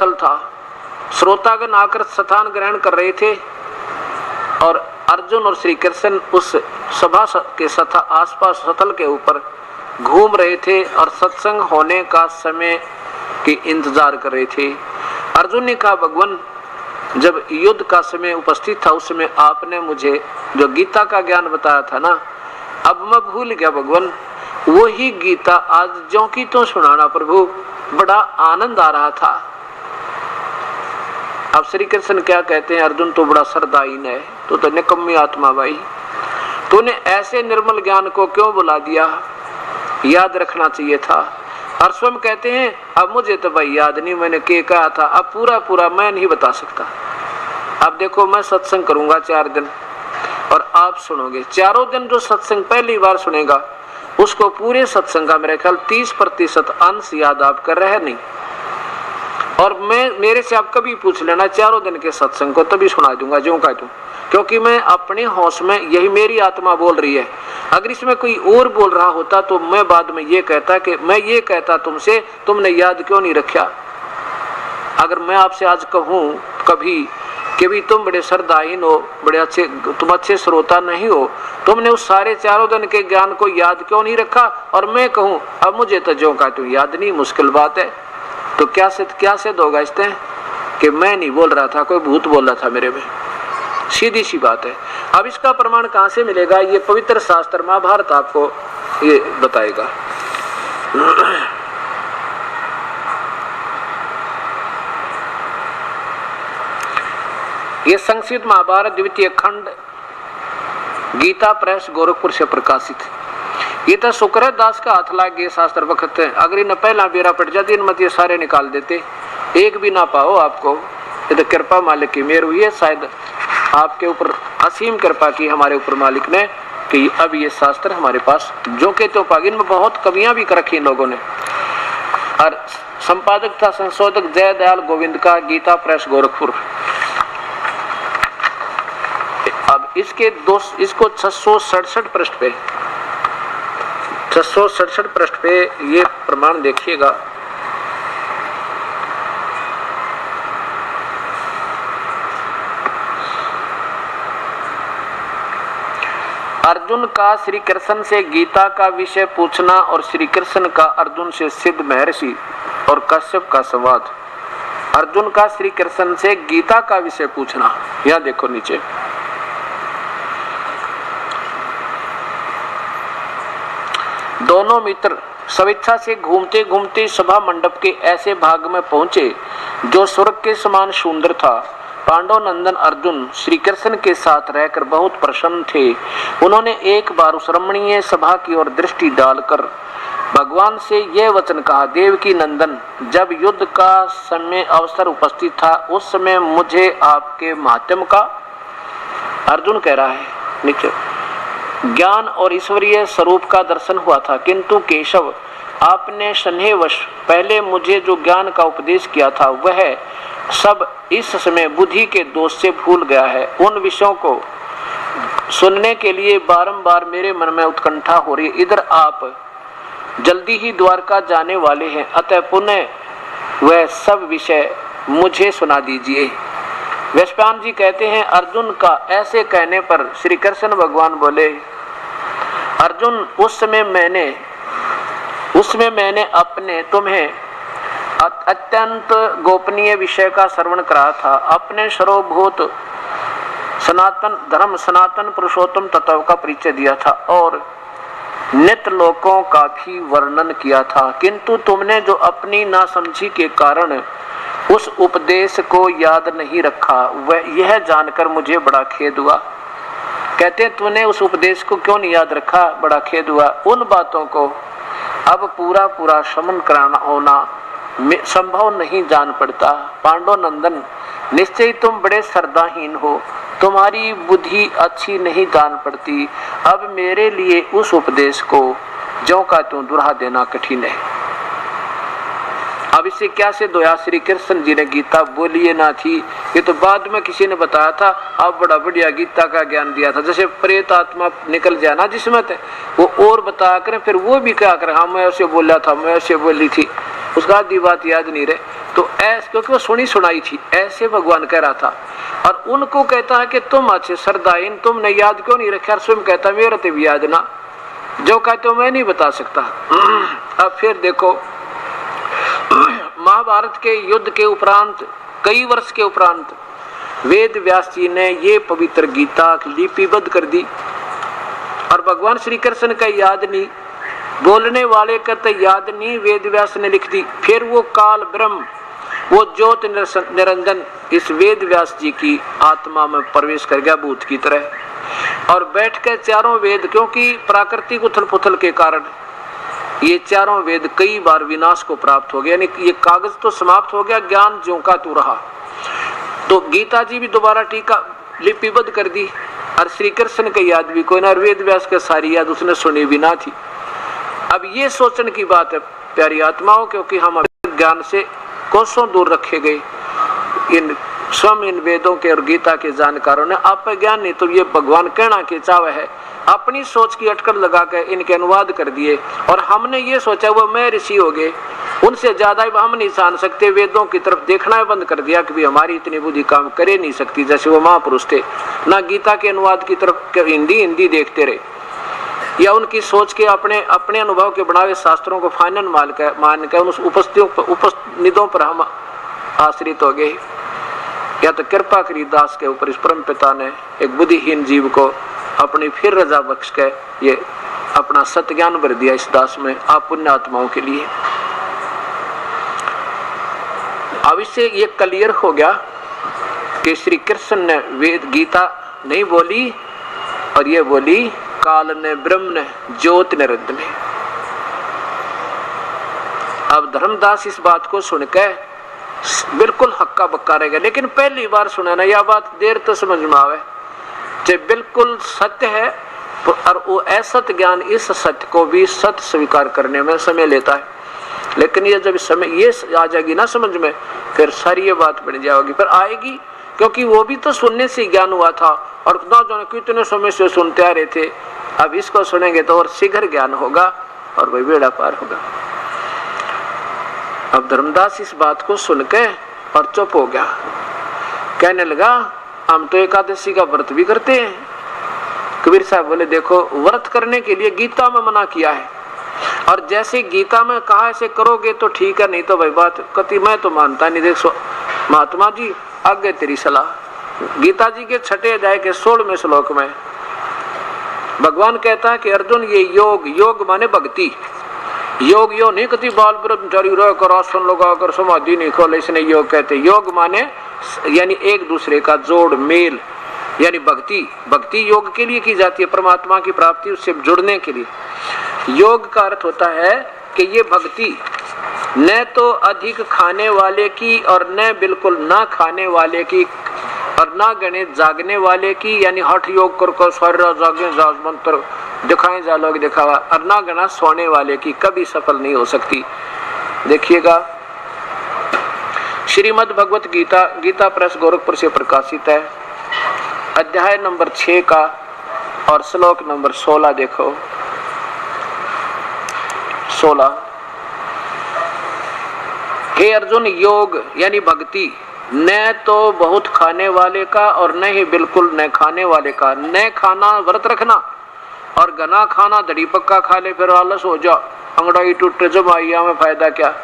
स्थल था। श्रोतागण आकर स्थान ग्रहण कर रहे थे और अर्जुन और श्री कृष्ण उस सभा के आसपास स्थल के ऊपर घूम रहे थे और सत्संग होने का समय की इंतजार कर रहे थे। अर्जुन ने कहा, भगवान जब युद्ध का समय उपस्थित था उस समय आपने मुझे जो गीता का ज्ञान बताया था ना, अब मैं भूल गया भगवान, वही गीता आज ज्यों की त्यों सुनाना प्रभु, बड़ा आनंद आ रहा था। अब श्री कृष्ण क्या कहते हैं, अर्जुन तो बड़ा श्रद्धाहीन है, तो निकम्मी आत्मा भाई, तूने ऐसे निर्मल ज्ञान को क्यों बुला दिया, याद रखना चाहिए था। और स्वयं कहते हैं, अब मुझे तो भाई याद नहीं मैंने क्या कहा था, अब पूरा मैं नहीं बता सकता। अब देखो मैं सत्संग करूंगा 4 दिन और आप सुनोगे, चारों दिन जो सत्संग पहली बार सुनेगा उसको पूरे सत्संग का मेरे ख्याल 30% अंश याद आप कर रहे नहीं। और मेरे से आप कभी पूछ लेना चारों दिन के सत्संग को, तभी सुना दूंगा जो कह दूं, क्योंकि मैं अपने होश में यही मेरी आत्मा बोल रही है। अगर इसमें कोई और बोल रहा होता तो मैं बाद में ये कहता कि मैं ये कहता तुमसे, तुमने याद क्यों नहीं रखा। अगर मैं आपसे आज कहूं कभी कि भी तुम बड़े श्रद्धाहीन हो, बड़े अच्छे, तुम अच्छे श्रोता नहीं हो, तुमने उस सारे चारों दिन के ज्ञान को याद क्यों नहीं रखा, और मैं कहूं अब मुझे तो जो कहा तू याद नहीं, मुश्किल बात है, तो क्या सिद्ध होगा इससे कि मैं नहीं बोल रहा था, कोई भूत बोल रहा था मेरे में। सीधी सी बात है। अब इसका प्रमाण कहां से मिलेगा, ये पवित्र शास्त्र महाभारत आपको ये बताएगा। ये संक्षिप्त महाभारत द्वितीय खंड गीता प्रेस गोरखपुर से प्रकाशित। ये तो शुक्र दास का हाथ लाग गए शास्त्र वक्त है, अगर इन्हें पहला बेरा पड़ जाती इन मत ये सारे निकाल देते, एक भी ना पाओ आपको। ये तो कृपा मालिक की मेहर हुई है, शायद आपके ऊपर असीम कृपा की हमारे ऊपर मालिक ने कि अब ये शास्त्र हमारे पास जो के तो पागिन में बहुत कमियां भी कर रखी इन लोगों ने। और संपादक था संशोधक जय दयाल गोविंद का, गीता प्रेस गोरखपुर। अब इसको 667 पृष्ठ पे 667 पृष्ठ पे ये प्रमाण देखिएगा। अर्जुन का श्री कृष्ण से गीता का विषय पूछना और श्री कृष्ण का अर्जुन से सिद्ध महर्षि और कश्यप का संवाद। अर्जुन का श्री कृष्ण से गीता का विषय पूछना, यह देखो नीचे। दोनों मित्र स्वेच्छा से घूमते घूमते सभा मंडप के ऐसे भाग में पहुंचे जो स्वर्ग के समान सुंदर था। पांडव नंदन अर्जुन श्री कृष्ण के साथ रहकर बहुत प्रसन्न थे। उन्होंने एक बार उस रमणीय सभा की ओर दृष्टि डालकर भगवान से यह वचन कहा, देवकी नंदन, जब युद्ध का समय अवसर उपस्थित था उस समय मुझे आपके महात्म्य का, अर्जुन कह रहा है नीचे, ज्ञान और ईश्वरीय स्वरूप का दर्शन हुआ था, किंतु केशव आपने स्नेहवश पहले मुझे जो ज्ञान का उपदेश किया था वह सब इस समय बुद्धि के दोष से भूल गया है। उन विषयों को सुनने के लिए बारंबार मेरे मन में उत्कंठा हो रही है। इधर आप जल्दी ही द्वारका जाने वाले हैं, अतः पुनः वह सब विषय मुझे सुना दीजिए। वैश्वान जी कहते हैं, अर्जुन का ऐसे कहने पर श्री कृष्ण भगवान बोले, अर्जुन उस समय मैंने अपने तुम्हें अत्यंत गोपनीय विषय का श्रवण करा था। अपने सर्वभूत सनातन धर्म सनातन पुरुषोत्तम तत्व का परिचय दिया था और नित्य लोकों का भी वर्णन किया था, किंतु तुमने जो अपनी नासमझी के कारण उस उपदेश को याद नहीं रखा, वह यह जानकर मुझे बड़ा खेद हुआ। कहते हैं तूने उस उपदेश को क्यों नहीं याद रखा, बड़ा खेद हुआ। उन बातों को अब पूरा श्रवण कराना होना संभव नहीं जान पड़ता। पांडव नंदन, निश्चय तुम बड़े श्रद्धाहीन हो, तुम्हारी बुद्धि अच्छी नहीं जान पड़ती। अब मेरे लिए उस उपदेश को ज्यों का त्यों दोहरा देना कठिन है। अब इसे क्या सिद्ध होया, श्री कृष्ण जी ने गीता बोली ना थी, ये तो बाद में किसी ने बताया था। अब बड़ा बढ़िया गीता का ज्ञान दिया था, जैसे प्रेत आत्मा निकल जाए ना जिसमें थे वो और बताया करें, फिर वो भी क्या करें, हाँ मैं ऐसे बोला था, मैं ऐसे बोली थी, उसका आधी बात याद नहीं रहे। तो ऐसे, क्योंकि वो सुनी सुनाई थी, ऐसे भगवान कह रहा था। और उनको कहता है कि तुम अच्छे श्रद्धाहीन, तुमने याद क्यों नहीं रखा? स्वयं कहता मेरे तो भी याद ना, जो कहते हो मैं नहीं बता सकता। अब फिर देखो, महाभारत के युद्ध के उपरांत, कई वर्ष के उपरांत, वेद व्यास जी ने ये पवित्र गीता लिपिबद्ध कर दी। और भगवान श्री कृष्ण का याद नहीं, बोलने वाले का तो याद नहीं, वेद व्यास ने लिख दी। फिर वो काल ब्रह्म, वो ज्योत निरंजन इस वेद व्यास जी की आत्मा में प्रवेश कर गया भूत की तरह, और बैठ कर चारों वेद, क्योंकि प्राकृतिक उथल पुथल के कारण ये चारों वेद कई बार विनाश को प्राप्त हो गया, यानी ये कागज तो समाप्त हो गया, ज्ञान ज्यों का त्यों रहा। तो गीता जी भी दोबारा टीका लिपिबद्ध कर दी। और श्री कृष्ण की याद भी कोई ना, वेद व्यास के सारी याद उसने सुनी भी ना थी। अब ये सोचने की बात है प्यारी आत्माओं, क्योंकि हम ज्ञान से कोसों दूर रखे गए। इन स्वयं इन वेदों के और गीता के जानकारों ने आप ज्ञान नहीं, तो ये भगवान कहना के चावे है, अपनी सोच की अटकल लगा कर इनके अनुवाद कर दिए। और हमने ये सोचा वो मैं ऋषि हो गए, उनसे ज्यादा हम नहीं जान सकते, वेदों की तरफ देखना बंद कर दिया कि हमारी इतनी बुद्धि काम करे नहीं सकती, जैसे वो महापुरुष थे ना। गीता के अनुवाद की तरफ हिंदी देखते रहे, या उनकी सोच के अपने अपने अनुभव के बनाए शास्त्रों को फाइनल मान कर उन उपनिषदों पर हम आश्रित हो गए। या तो कृपा करी दास के ऊपर इस परम पिता ने एक बुद्धिहीन जीव को अपनी फिर रजा बख्श के ये अपना सत्य ज्ञान भर दिया इस दास में, आप पुण्य आत्माओं के लिए। अब इससे ये क्लियर हो गया कि श्री कृष्ण ने वेद गीता नहीं बोली, और ये बोली काल ने, ब्रह्म ने, ज्योत ने, रद्द ने। अब धर्मदास इस बात को सुनकर बिल्कुल हक्का बक्का रहेगा, लेकिन पहली बार सुना ना, यह बात देर तो समझ में आवे, जब बिल्कुल सत्य है। और वो असत्य ज्ञान इस सत्य को भी सत्य स्वीकार करने में समय लेता है, लेकिन ये जब समय ये आ जाएगी ना समझ में, फिर सारी ये बात बन जाएगी, फिर आएगी, क्योंकि वो भी तो सुनने से ज्ञान हुआ था, और ना जाने कितने समय से सुनते आ रहे थे। अब इसको सुनेंगे तो और शीघ्र ज्ञान होगा, और वही बेड़ा पार होगा। अब धर्मदास इस बात को सुनकर और चुप हो गया, कहने लगा हम तो एकादशी का व्रत भी करते हैं। कबीर साहब बोले देखो, व्रत करने के लिए गीता में मना किया है, और जैसे गीता में कहा ऐसे करोगे तो ठीक है, नहीं तो भाई बात कति मैं तो मानता नहीं। देखो महात्मा जी आगे तेरी सलाह। गीता जी के 6 अध्याय के 16वें श्लोक में भगवान कहता है कि अर्जुन ये योग माने भक्ति, योग यो नहीं कति बाल ब्रह्मचारी रहकर आसन लगाकर समाधि नहीं खोले, इसने योग कहते। योग माने यानी एक दूसरे का जोड़ मेल, यानी भक्ति योग के लिए की जाती है, परमात्मा की प्राप्ति उससे जुड़ने के लिए। योग का अर्थ होता है कि ये भक्ति न तो अधिक खाने वाले की और न बिल्कुल ना खाने वाले की, और ना गणित जागने वाले की, यानी हठ योग कर स्वर्य जागे जाग मंत्र दिखाएं जा लोग दिखावा, और ना गणा सोने वाले की कभी सफल नहीं हो सकती। देखिएगा श्रीमद् भगवत गीता, गीता प्रेस गोरखपुर से प्रकाशित है, अध्याय नंबर 6 का और श्लोक नंबर 16 देखो। 16, हे अर्जुन योग यानी भक्ति न तो बहुत खाने वाले का और न ही बिल्कुल न खाने वाले का। न खाना व्रत रखना, और घना खाना दड़ी पक्का खा ले फिर आलस हो जा, अंगड़ाई टूटे जब आइया में फायदा क्या।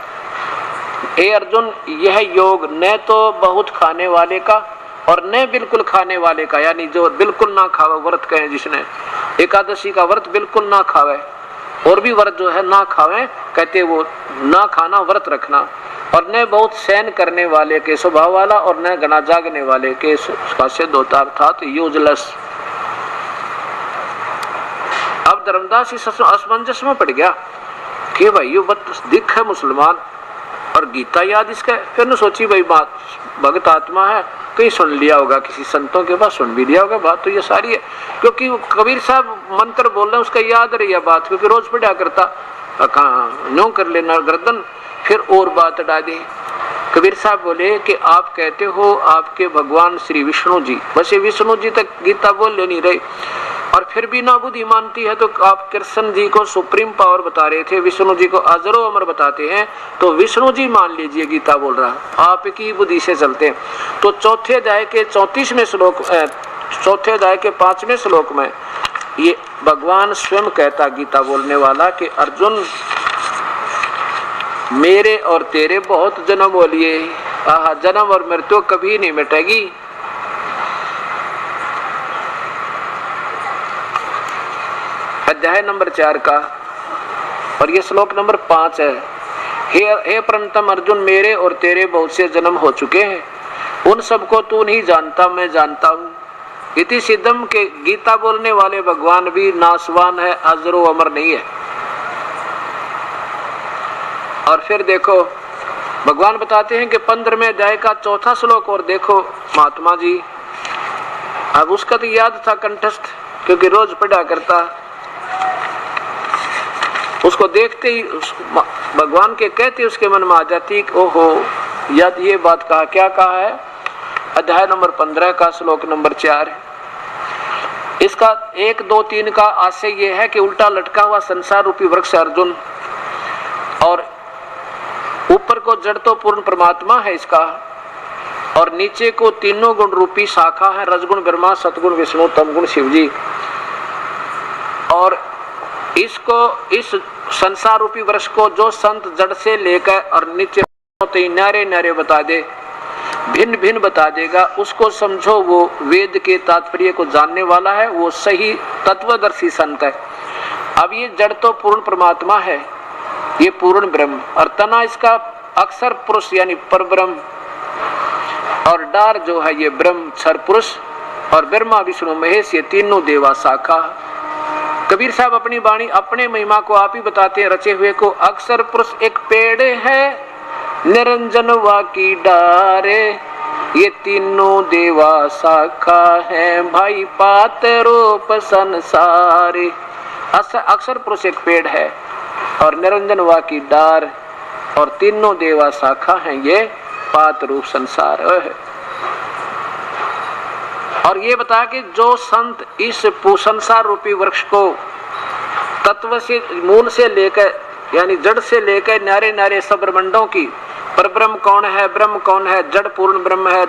हे अर्जुन यह योग न तो बहुत खाने वाले का और न बिल्कुल खाने वाले का, यानी जो बिल्कुल ना खावे व्रत कहे, जिसने एकादशी का व्रत बिल्कुल ना खावे, और भी व्रत जो है ना खावे कहते वो ना खाना व्रत रखना, और न बहुत सहन करने वाले के स्वभाव वाला, और न घना जागने वाले के उसका सिद्ध होता, अर्थात यूजलेस। अब धर्मदास इस असमंजस में पड़ गया कि भाई ये दिख है मुसलमान और गीता याद इसका। फिर न सोची भाई बात भगत आत्मा है, कहीं सुन लिया होगा, किसी संतों के पास सुन भी लिया होगा, बात तो ये सारी है। क्योंकि कबीर साहब मंत्र बोल रहे हैं उसका याद रही है बात, क्योंकि रोज पढ़ा करता, कहाँ न्यों कर लेना गर्दन, फिर और बात अड़ा दी। कबीर साहब बोले कि आप कहते हो आपके भगवान श्री विष्णु जी, बस ये विष्णु जी तक गीता बोल ले नहीं रही, और फिर भी ना बुद्धि मानती है तो आप कृष्ण जी को सुप्रीम पावर बता रहे थे, विष्णु जी को अजरो अमर बताते हैं, तो विष्णु जी मान लीजिए गीता बोल रहा, आपकी बुद्धि से चलते हैं। तो चौथे अध्याय के 34वें श्लोक, चौथे अध्याय के 5वें श्लोक में ये भगवान स्वयं कहता, गीता बोलने वाला, कि अर्जुन मेरे और तेरे बहुत जन्म हो लिए, आहा, जन्म और मृत्यु कभी नहीं मिटेगी। अध्याय नंबर 4 का, और ये श्लोक नंबर 5 है। हे परंतम अर्जुन, मेरे और तेरे बहुत से जन्म हो चुके हैं, उन सबको तू नहीं जानता, मैं जानता हूँ। इति सिद्धम के गीता बोलने वाले भगवान भी नासवान है, अजरो अमर नहीं है। और फिर देखो भगवान बताते हैं कि 15वें अध्याय का 4था श्लोक, और देखो महात्मा जी, अब उसका तो याद था कंठस्थ, क्योंकि रोज पढ़ा करता, उसको देखते ही भगवान के कहते उसके मन में आ जाती, ओहो याद, ये बात कहा, क्या कहा है? अध्याय नंबर 15 का श्लोक नंबर 4। इसका 1, 2, 3 का आशय ये है कि उल्टा लटका हुआ संसार रूपी वृक्ष अर्जुन, और ऊपर को जड़ तो पूर्ण परमात्मा है इसका, और नीचे को तीनों गुण रूपी शाखा है, रजगुण ब्रह्मा, सतगुण विष्णु, तमगुण शिव जी। और इसको, इस संसार रूपी वृक्ष को जो संत जड़ से लेकर और नीचे नारे नारे बता दे, भिन्न भिन्न बता देगा, उसको समझो वो वेद के तात्पर्य को जानने वाला है, वो सही तत्वदर्शी संत है। अब ये जड़ तो पूर्ण परमात्मा है, ये पूर्ण ब्रह्म, और तना इसका अक्षर पुरुष यानी परब्रह्म, और डार जो है ये ब्रह्म क्षर पुरुष, और ब्रह्मा विष्णु महेश ये तीनों देवा शाखा। कबीर साहब अपनी वाणी अपने महिमा को आप ही बताते हैं रचे हुए को, अक्षर पुरुष एक पेड़ है, निरंजन वा की डारे, ये तीनों देवा शाखा है, भाई पात रूप संसारे। अक्षर पुरुष एक पेड़ है, और निरंजन वा की डार, और तीनों देवा शाखा है, ये पात रूप संसार है। और ये बता कि जो संत इस संसार रूपी वृक्ष को तत्व से, मूल से लेकर यानी जड़ से लेकर नारे नारे सब ब्रह्मांडों की, परब्रह्म कौन है, ब्रह्म कौन है, जड़ पूर्ण ब्रह्म है,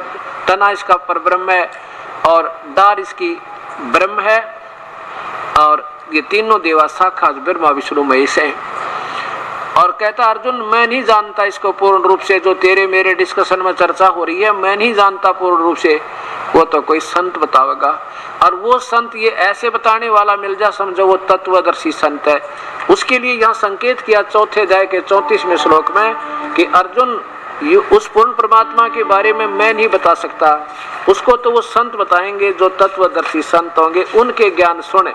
तना इसका परब्रह्म है, और डार इसकी ब्रह्म है, और ये तीनों देवा शाखा ब्रह्मा विष्णु महेश है। और कहता अर्जुन मैं नहीं जानता इसको पूर्ण रूप से, जो तेरे मेरे डिस्कशन में चर्चा हो रही है मैं नहीं जानता पूर्ण रूप से, वो तो कोई संत बतावेगा। और वो संत ये ऐसे बताने वाला मिल जा, समझो वो तत्वदर्शी संत है। उसके लिए यहाँ संकेत किया चौथे अध्याय के 34वें श्लोक में कि अर्जुन उस पूर्ण परमात्मा के बारे में मैं नहीं बता सकता, उसको तो वो संत बताएंगे जो तत्वदर्शी संत होंगे, उनके ज्ञान सुने,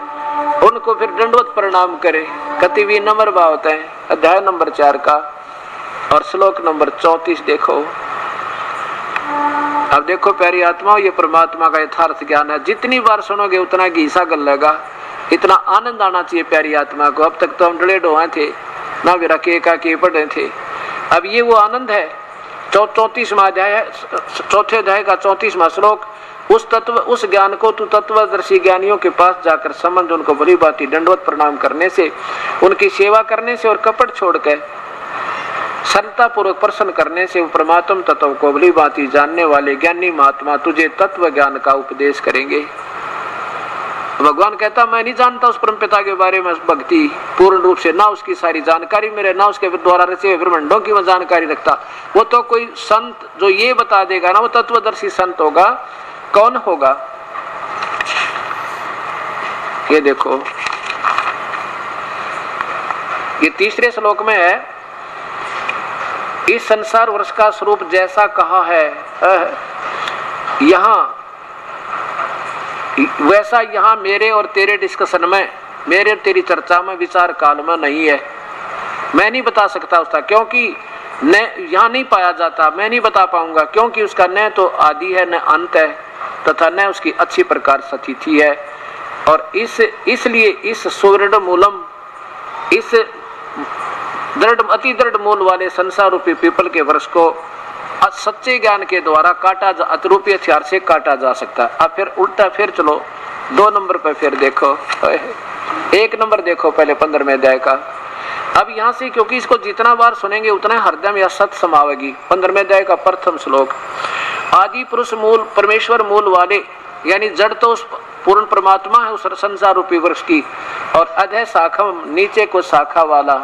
उनको फिर दंडवत प्रणाम करे। कति भी नंबर भावते हैं अध्याय नंबर 4 का और श्लोक नंबर 34 देखो। अब देखो प्यारी आत्मा, ये परमात्मा का यथार्थ ज्ञान है, जितनी बार सुनोगे उतना घीसा गलेगा, इतना आनंद आना चाहिए प्यारी आत्मा को। अब तक तो हम डले डोए थे ना, मेरा के पढ़ रहे थे, अब ये वो आनंद है। 34वां अध्याय है, चौथे अध्याय का 34वां श्लोक। उस तत्व, उस ज्ञान को तू तत्वदर्शी ज्ञानियों के पास जाकर समझ, उनको भली भांति दंडवत प्रणाम करने से, उनकी सेवा करने से और कपट छोड़कर सरलता पूर्वक प्रश्न करने से वो परमात्म तत्व को भली भांति जानने वाले ज्ञानी महात्मा तुझे तत्व ज्ञान का उपदेश करेंगे। भगवान कहता मैं नहीं जानता उस परमपिता के बारे में भक्ति पूर्ण रूप से, ना उसकी सारी जानकारी मेरे, ना उसके द्वारा रचे ब्रह्मांडों की मैं जानकारी रखता। वो तो कोई संत जो ये बता देगा ना, वो तत्वदर्शी संत होगा। कौन होगा? ये देखो, ये तीसरे श्लोक में है, इस संसार वर्ष का स्वरूप जैसा कहा है यहाँ, वैसा यहाँ मेरे और तेरे डिस्कशन में, मेरे और तेरी चर्चा में, विचार काल में नहीं है। मैं नहीं बता सकता उसका, क्योंकि न यहाँ नहीं पाया जाता, मैं नहीं बता पाऊंगा, क्योंकि उसका न तो आदि है न अंत है, तथा न उसकी अच्छी प्रकार स्थिति है। और इसलिए इस सुदृढ़ मूलम, इस दृढ़ अति दृढ़ मूल वाले संसार रूपी पीपल के वृक्ष को सच्चे ज्ञान के द्वारा काटा जा, अतरूपी हथियार से काटा जा सकता है। अब फिर उल्टा फिर चलो 2 नंबर पर फिर देखो, 1 नंबर देखो पहले 15वें अध्याय का। अब यहाँ से क्योंकि इसको जितना बार सुनेंगे उतना हृदय में सत समावेगी। 15वें अध्याय का प्रथम श्लोक, आदि पुरुष मूल परमेश्वर मूल वाले, यानी जड़ तो उस पूर्ण परमात्मा है उस संसार रूपी वृक्ष की, और अधः शाखा नीचे को शाखा वाला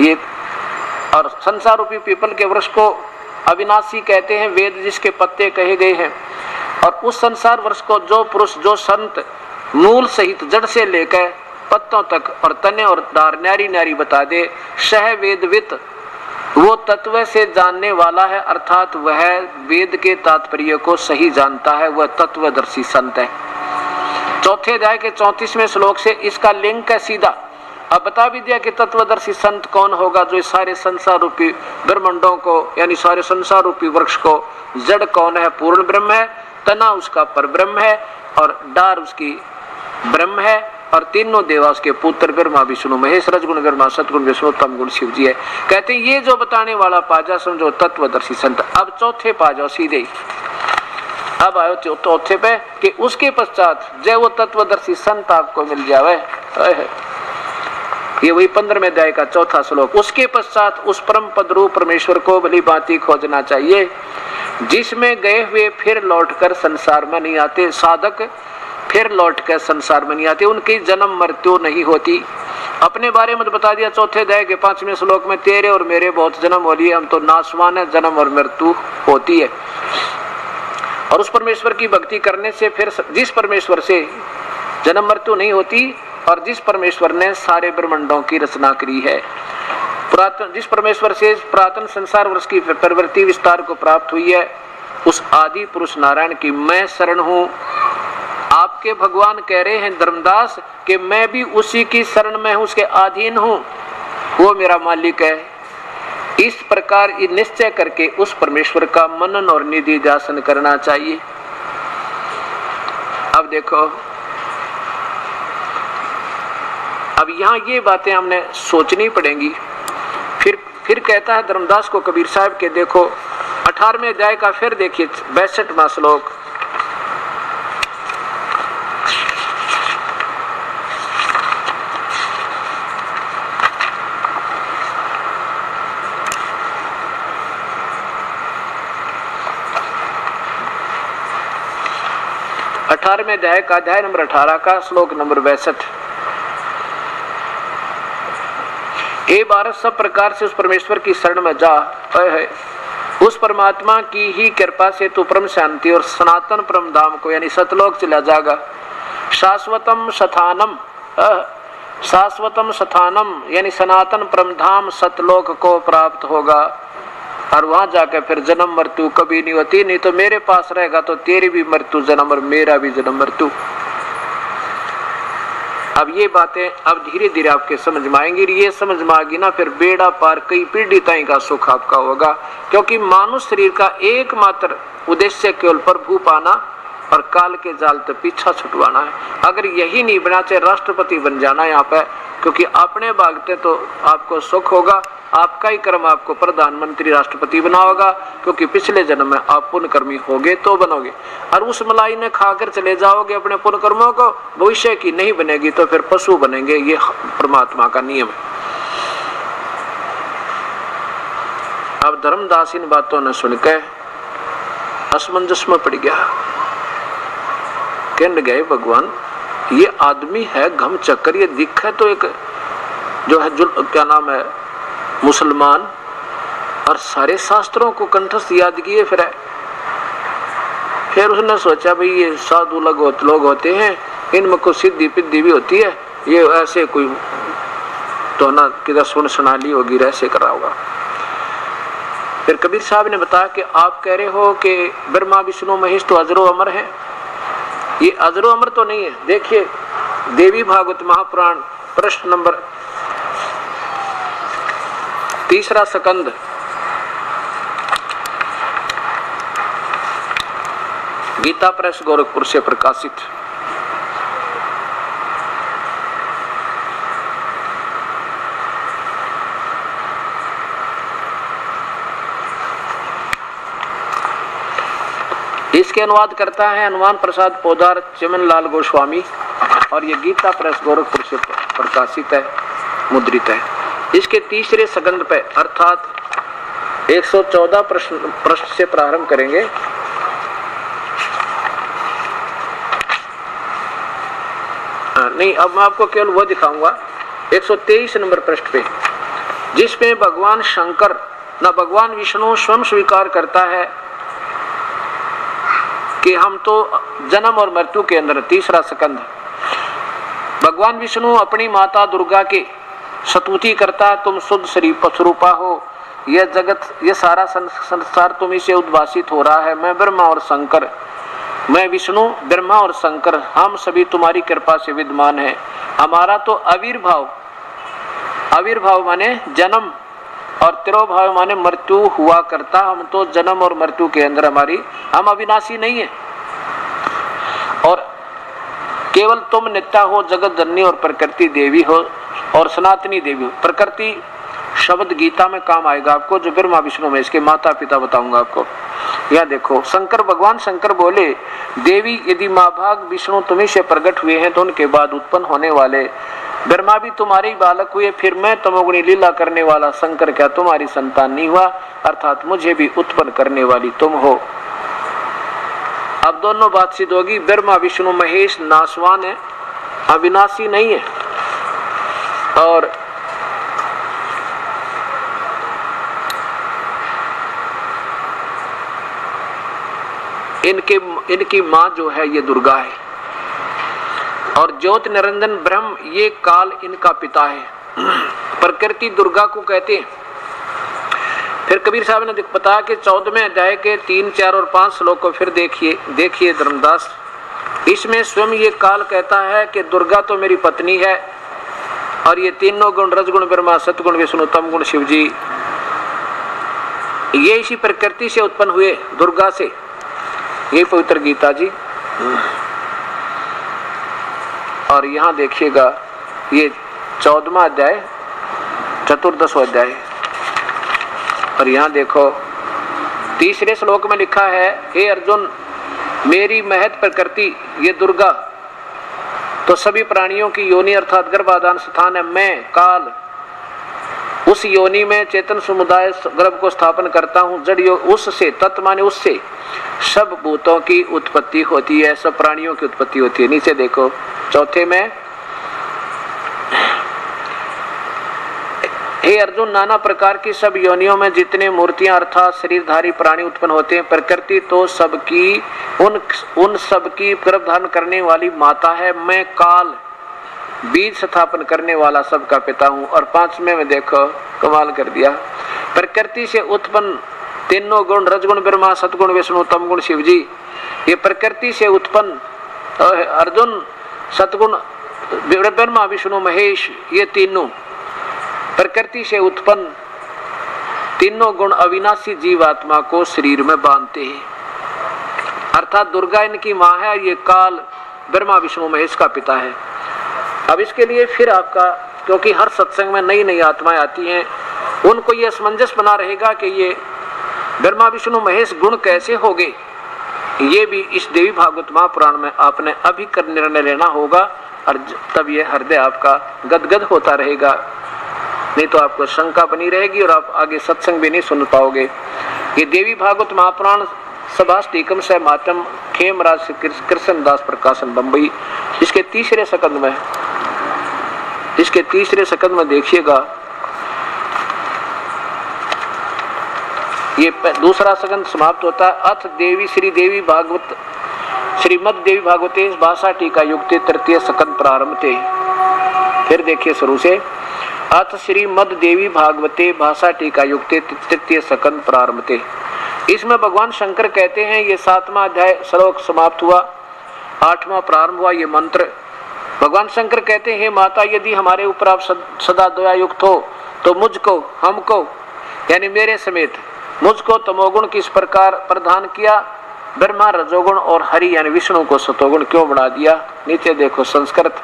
ये, और संसार रूपी पीपल के वृक्ष को अविनाशी कहते हैं, वेद जिसके पत्ते कहे गए हैं। और उस संसार वृक्ष को जो पुरुष जो संत मूल सहित जड़ से लेकर पत्तों तक और तने और डार न्यारी न्यारी बता दे, सह वेदवित वो तत्व से जानने वाला है, अर्थात वह वेद के तात्पर्य को सही जानता है, वह तत्वदर्शी संत है। चौथे अध्याय के 34वें श्लोक से इसका लिंक है सीधा। अब बता भी दिया कि तत्वदर्शी संत कौन होगा, जो इस सारे संसार रूपी ब्रह्मांडों को यानी सारे संसार रूपी वृक्ष को, जड़ कौन है, पूर्ण ब्रह्म है, तना उसका परब्रह्म है और डार उसकी ब्रह्म है, और तीनों देवा उसके पुत्र ब्रह्मा विष्णु महेश, रजगुण ब्रह्मा सतगुण विष्णु तम गुण शिव जी है। कहते हैं ये जो बताने वाला पाजा समझो तत्वदर्शी संत। अब चौथे पाजा सीधे ही, अब आयो चौथे पे कि उसके पश्चात जय वो तत्वदर्शी संत आपको मिल जावे। ये वही 15वें अध्याय का चौथा श्लोक, उसके पश्चात उस परम पद रूप परमेश्वर को भली भांति खोजना चाहिए, जिसमें गए हुए फिर लौटकर संसार में नहीं आते। साधक फिर लौटकर संसार में नहीं आते, उनकी जन्म मृत्यु नहीं होती। अपने बारे में बता दिया चौथे अध्याय के 5वें श्लोक में, तेरे और मेरे बहुत जन्म हो लिए, हम तो नाशवान है, जन्म और मृत्यु होती है। और उस परमेश्वर की भक्ति करने से फिर जिस परमेश्वर से जन्म मृत्यु नहीं होती और जिस परमेश्वर ने सारे ब्रह्मांडों की रचना करी है, पुरातन जिस परमेश्वर से पुरातन संसार वर्ष की प्रवृत्ति विस्तार को प्राप्त हुई है, उस आदि पुरुष नारायण की मैं शरण हूँ। आपके भगवान कह रहे हैं धर्मदास कि मैं भी उसी की शरण में हूँ, उसके अधीन हूँ, वो मेरा मालिक है। इस प्रकार ये निश्चय करके उस परमेश्वर का मनन और निधि ध्यान करना चाहिए। अब देखो, अब यहाँ ये बातें हमने सोचनी पड़ेंगी। फिर कहता है धर्मदास को कबीर साहब के, देखो 18वें अध्याय का फिर देखिए 62वां श्लोक, अठारहवें अध्याय का अध्याय नंबर 18 का श्लोक नंबर 62। ए भारत सब प्रकार से उस परमेश्वर की शरण में जा, है उस परमात्मा की ही कृपा से तू परम शांति और सनातन परम धाम को यानी सतलोक चला जाएगा। शाश्वतम सथानम, शाश्वतम सथानम यानी सनातन परम धाम सतलोक को प्राप्त होगा, और वहां जाकर फिर जन्म मृत्यु कभी नहीं होती। नहीं तो मेरे पास रहेगा तो तेरी भी मृत्यु जन्म और मेरा भी जन्म मृत्यु। अब ये बातें अब धीरे धीरे आपके समझ में आएंगी। ये समझ में आएगी ना, फिर बेड़ा पार कई पीढ़ी ताई का सुख आपका होगा। क्योंकि मानव शरीर का एकमात्र उद्देश्य केवल प्रभु पाना और काल के जाल से पीछा छुटवाना है। अगर यही नहीं बना, चाहे राष्ट्रपति बन जाना यहाँ पे, क्योंकि अपने भागते तो आपको सुख होगा, आपका ही कर्म आपको प्रधानमंत्री राष्ट्रपति बनाओगा, क्योंकि पिछले जन्म में आप पुण्य कर्मी होगे तो बनोगे। और उस मलाई ने खाकर चले जाओगे अपने पुण्य कर्मों को, भविष्य की नहीं बनेगी तो फिर पशु बनेंगे। ये परमात्मा का नियम है। अब धर्मदास इन बातों ने सुनकर असमंजस में पड़ गया। कहने गए भगवान ये आदमी है घम चक्कर, ये दिखे तो एक जो है क्या नाम है मुसलमान, और सारे शास्त्रों को कंठस्थ याद किए फिर उसने सोचा भाई ये साधु लोग होते हैं, इनमें कुछ सिद्धि पिद्धि भी होती है, ये ऐसे कोई तो ना किधर सुना ली होगी, ऐसे करा होगा। फिर कबीर साहब ने बताया कि आप कह रहे हो कि ब्रह्मा विष्णु महेश तो अजरो अमर है। ये अजरो अमर तो नहीं है। देखिए देवी भागवत महापुराण प्रश्न नंबर 3 स्कंद, गीता प्रेस गोरखपुर से प्रकाशित। इसके अनुवाद करता है हनुमान प्रसाद पोदार चमन लाल गोस्वामी और ये गीता प्रेस गोरखपुर से प्रकाशित है, मुद्रित है। इसके तीसरे सकंद पे अर्थात 114 प्रश्न से प्रारंभ करेंगे। नहीं, अब मैं आपको केवल वो दिखाऊंगा 123 नंबर पृष्ठ पे, जिसमें भगवान शंकर ना भगवान विष्णु स्वयं स्वीकार करता है कि हम तो जन्म और मृत्यु के अंदर। तीसरा स्कंद भगवान विष्णु अपनी माता दुर्गा के स्तुति करता, तुम शुद्ध स्वरूपा हो, यह जगत यह सारा संसार तुम्ही से उद्भासित हो रहा है। मैं ब्रह्मा और शंकर, मैं विष्णु ब्रह्मा और शंकर, हम सभी तुम्हारी कृपा से विद्यमान है। हमारा तो आविर्भाव माने जन्म और तिरोभाव माने मृत्यु हुआ करता। हम तो जन्म और मृत्यु के अंदर हम अविनाशी नहीं है और केवल तुम नित्या हो, जगत जननी और प्रकृति देवी हो और सनातनी देवी हो। प्रकृति शब्द गीता में काम आएगा आपको, जो ब्रह्मा विष्णु में इसके माता पिता बताऊंगा आपको। यह देखो शंकर, भगवान शंकर बोले, देवी यदि माँ भाग विष्णु तुम्ही से प्रकट हुए हैं तो उनके बाद उत्पन्न होने वाले ब्रह्मा भी तुम्हारे ही बालक हुए, फिर मैं तमोगुणी लीला करने वाला शंकर क्या तुम्हारी संतान नहीं हुआ? अर्थात मुझे भी उत्पन्न करने वाली तुम हो। अब दोनों बात सिद्ध होगी, ब्रह्मा विष्णु महेश नाशवान है, अविनाशी नहीं है। और इनकी माँ जो है ये दुर्गा है और ज्योत निरंजन ब्रह्म ये काल इनका पिता है। प्रकृति दुर्गा को कहते हैं। फिर कबीर साहब ने बताया कि 14वें अध्याय के 3, 4 और 5 श्लोक को फिर देखिए धर्मदास, इसमें स्वयं ये काल कहता है कि दुर्गा तो मेरी पत्नी है और ये तीनों गुण रजगुण ब्रह्मा सतगुण विष्णु तम गुण शिव जी ये इसी प्रकृति से उत्पन्न हुए, दुर्गा से। ये पवित्र गीता जी। और यहाँ देखिएगा ये 14वां अध्याय 14वां अध्याय और यहाँ देखो तीसरे श्लोक में लिखा है, हे अर्जुन मेरी महत प्रकृति ये दुर्गा तो सभी प्राणियों की योनि अर्थात गर्भाधान स्थान है। मैं काल उस योनि में चेतन समुदाय गर्भ को स्थापन करता हूँ। जड़ योग उससे, तत् माने उससे सब भूतों की उत्पत्ति होती है, सब प्राणियों की उत्पत्ति होती है। नीचे देखो चौथे में, हे अर्जुन नाना प्रकार की सब योनियों में जितने मूर्तियां अर्थात शरीरधारी प्राणी उत्पन्न होते हैं, प्रकृति तो सबकी उन सबकी गर्भ धारण करने वाली माता है। मैं काल बीज स्थापन करने वाला सबका पिता हूँ। और 5वें में देखो कमाल कर दिया, प्रकृति से उत्पन्न तीनों गुण रजगुण ब्रह्मा सतगुण विष्णु तमगुण शिव जी, ये प्रकृति से उत्पन्न अर्जुन सतगुण ब्रह्मा विष्णु महेश ये तीनों प्रकृति से उत्पन्न तीनों गुण अविनाशी जीवात्मा को शरीर में बांधते हैं। अर्थात दुर्गा इनकी माँ है, ये काल ब्रह्मा विष्णु महेश का पिता है। अब इसके लिए फिर आपका, क्योंकि हर सत्संग में नई नई आत्माएं आती हैं, उनको ये असमंजस बना रहेगा कि ये ब्रह्मा विष्णु महेश गुण कैसे हो गए। ये भी इस देवी भागवत महापुराण में आपने अभी कर निर्णय लेना होगा और तब ये हृदय आपका गदगद होता रहेगा, नहीं तो आपको शंका बनी रहेगी और आप आगे सत्संग भी नहीं सुन पाओगे। ये देवी भागवत महापुराण सभास टीकम से मातम खेमराज कृष्णदास प्रकाशन बम्बई, इसके तीसरे सकंद में देखिएगा, ये दूसरा सकंद समाप्त होता है। अथ देवी श्री देवी भागवत श्रीमद देवी भागवते भाषा टीका युक्ते तृतीय सकंद प्रारंभ थे। फिर देखिए शुरू से, अथ श्रीमद देवी भागवते भाषा टीका युक्ते तृतीय सकंद प्रारंभ थे। इसमें भगवान शंकर कहते हैं, ये 7वां अध्याय श्लोक समाप्त हुआ, 8वां प्रारंभ हुआ ये मंत्र। भगवान शंकर कहते हैं, हे माता यदि हमारे ऊपर आप सदा दया युक्त हो तो मुझको हमको यानी मेरे समेत मुझको तमोगुण किस प्रकार प्रदान किया, ब्रह्मा रजोगुण और हरि यानी विष्णु को सतोगुण क्यों बढ़ा दिया। नीचे देखो संस्कृत,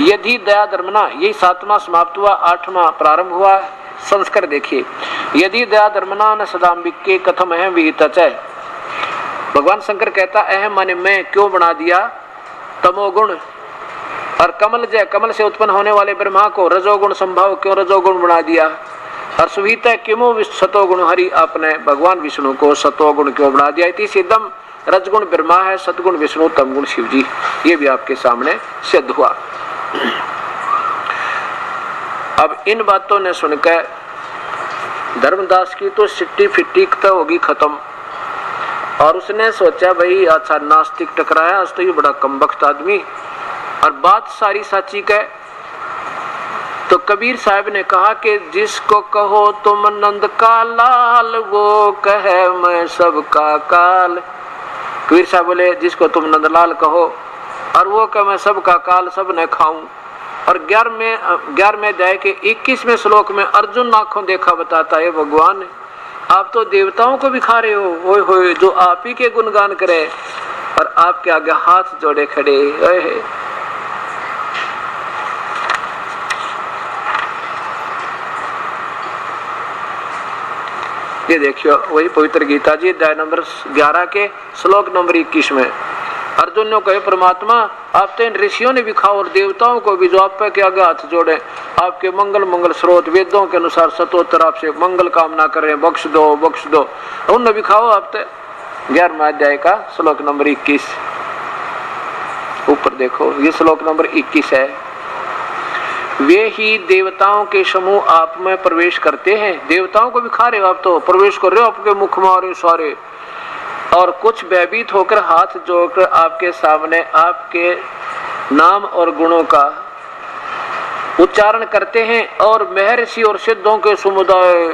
यदि दया धर्मना, यही 7वां समाप्त हुआ, 8वां प्रारंभ हुआ। संस्कृत देखिए, यदि दया धर्मना न सदाम्बिके कथम है विहित, भगवान शंकर कहता अहम माने मैं क्यों बना दिया तमोगुण, और कमल से उत्पन्न होने वाले ब्रह्मा को रजोगुण संभाव क्यों रजोगुण बना दिया, और सुविता किमो सतोगुण हरि आपने भगवान विष्णु को सतोगुण क्यों बना दिया। इति सिद्धम रजगुण ब्रह्मा है, सतगुण विष्णु, तमगुण शिव जी। ये भी आपके सामने सिद्ध हुआ। अब इन बातों ने सुनकर धर्मदास की तो सिट्टी फिट्टी तो होगी खत्म, और उसने सोचा भाई अच्छा नास्तिक टकराया, आज तो ये बड़ा कमबख्त आदमी, और बात सारी साची कह। तो कबीर साहब ने कहा कि जिसको कहो तुम नंद का लाल, वो कहे मैं सबका काल। कबीर साहब बोले जिसको तुम नंदलाल कहो और वो कहे मैं सबका काल, सब न खाऊं। और 11वें अध्याय के 21वें श्लोक में अर्जुन आंखों देखा बताता है भगवान आप तो देवताओं को भी खा रहे हो, ओए होए, जो आप ही के गुणगान करे और आपके आगे हाथ जोड़े खड़े। ओए ये देखियो वही पवित्र गीता जी अध्याय नंबर 11 के श्लोक नंबर 21 में अर्जुन ने कहे परमात्मा आप तो इन ऋषियों ने भी खाओ और देवताओं को भी जो आप पे के आगे हाथ जोड़े, आपके मंगल स्रोत वेदों के अनुसार सतोत्तर आपसे मंगल कामना कर रहे हैं, बख्श दो, उनने भी खाओ आप तो। 11वें अध्याय का श्लोक नंबर 21 ऊपर देखो, ये श्लोक नंबर 21 है। वे ही देवताओं के समूह आप में प्रवेश करते हैं, देवताओं को भी खा रहे हो आप, तो प्रवेश कर रहे हो आपके मुख मारे सारे, और कुछ भयभीत होकर हाथ जोड़कर आपके सामने आपके नाम और गुणों का उच्चारण करते हैं, और महर्षि और सिद्धों के समुदाय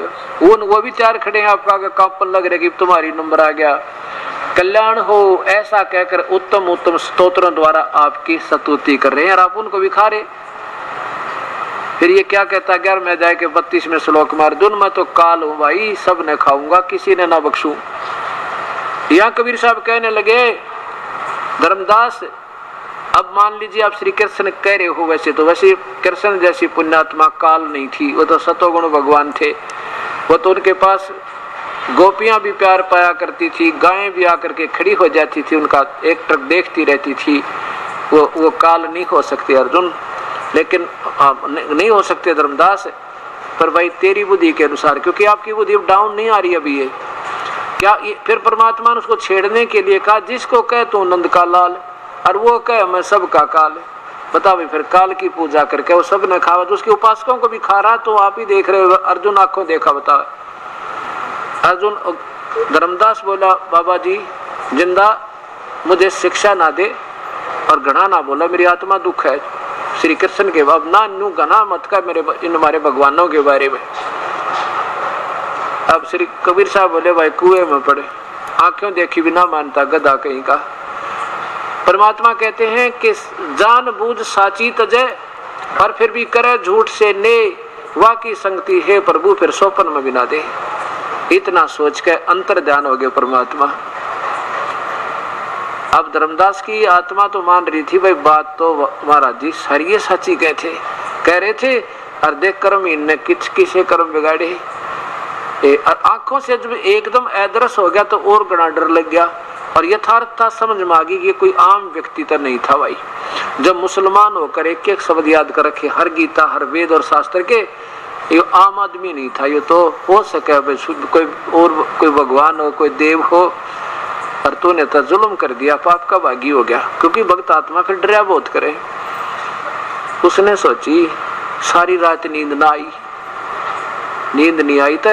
वो भी तैयार खड़े हैं आपका आगे कांपन लग रहे कि तुम्हारी नंबर आ गया, कल्याण हो ऐसा कहकर उत्तम स्तोत्रों द्वारा आपकी स्तुति कर रहे हैं और आप उनको भी खा रहे। फिर ये क्या कहता 11वें अध्याय के 32वें श्लोक में अर्जुन मैं तो काल हूं भाई, सब ने खाऊंगा किसी ने ना बख्शूं। यहाँ कबीर साहब कहने लगे धर्मदास अब मान लीजिए आप श्री कृष्ण कह रहे हो, वैसे कृष्ण जैसी पुण्यात्मा काल नहीं थी, वो तो सतोगुण भगवान थे, वो तो उनके पास गोपियां भी प्यार पाया करती थी, गायें भी आकर के खड़ी हो जाती थी, उनका एक टक देखती रहती थी, वो काल नहीं हो सकते अर्जुन, लेकिन नहीं हो सकते धर्मदास, पर भाई तेरी बुद्धि के अनुसार, क्योंकि आपकी बुद्धि डाउन नहीं आ रही अभी ये क्या। फिर परमात्मा ने उसको छेड़ने के लिए कहा जिसको कहे तो नंद का लाल और वो कहे मैं सबका काल। बता भाई फिर काल की पूजा करके वो सब ने खावा, तो उसके उपासकों को भी खा रहा, तो आप ही देख रहे हो। अर्जुन आंखों देखा बता। अर्जुन धर्मदास बोला बाबा जी जिंदा मुझे शिक्षा ना दे और घना ना बोला, मेरी आत्मा दुख है श्री कृष्ण के बाब ना नू घना मत का मेरे इन हमारे भगवानों के बारे में। अब श्री कबीर साहब बोले भाई कुएं में पड़े, आंखों देखी बिना मानता गधा कहीं का। परमात्मा कहते हैं कि जान बूझ साची तजय और फिर भी करे झूठ से ने वाह की संगति है प्रभु फिर सोपन में बिना दे। इतना सोच के अंतर ध्यान हो गए परमात्मा। अब धर्मदास की आत्मा तो मान रही थी भाई बात तो महाराज जी सारी सच्ची कह रहे थे, और देख कर्म इनने किसे कर्म बिगाड़े। आंखों से जब एकदम अदृश्य हो गया तो और बड़ा डर लग गया, और यथार्थता समझ में आ गई कि कोई आम व्यक्ति तो नहीं था भाई। जब मुसलमान होकर एक एक शब्द याद कर रखे, हर गीता हर वेद और शास्त्र के, ये आम आदमी नहीं था। ये तो हो सके भाई कोई भगवान हो कोई देव हो, और तूने तो जुल्म कर दिया, पाप का भागी हो गया। क्योंकि भक्त आत्मा फिर डरा बहुत करे। उसने सोची सारी रात नींद ना आई, नींद नहीं आई तो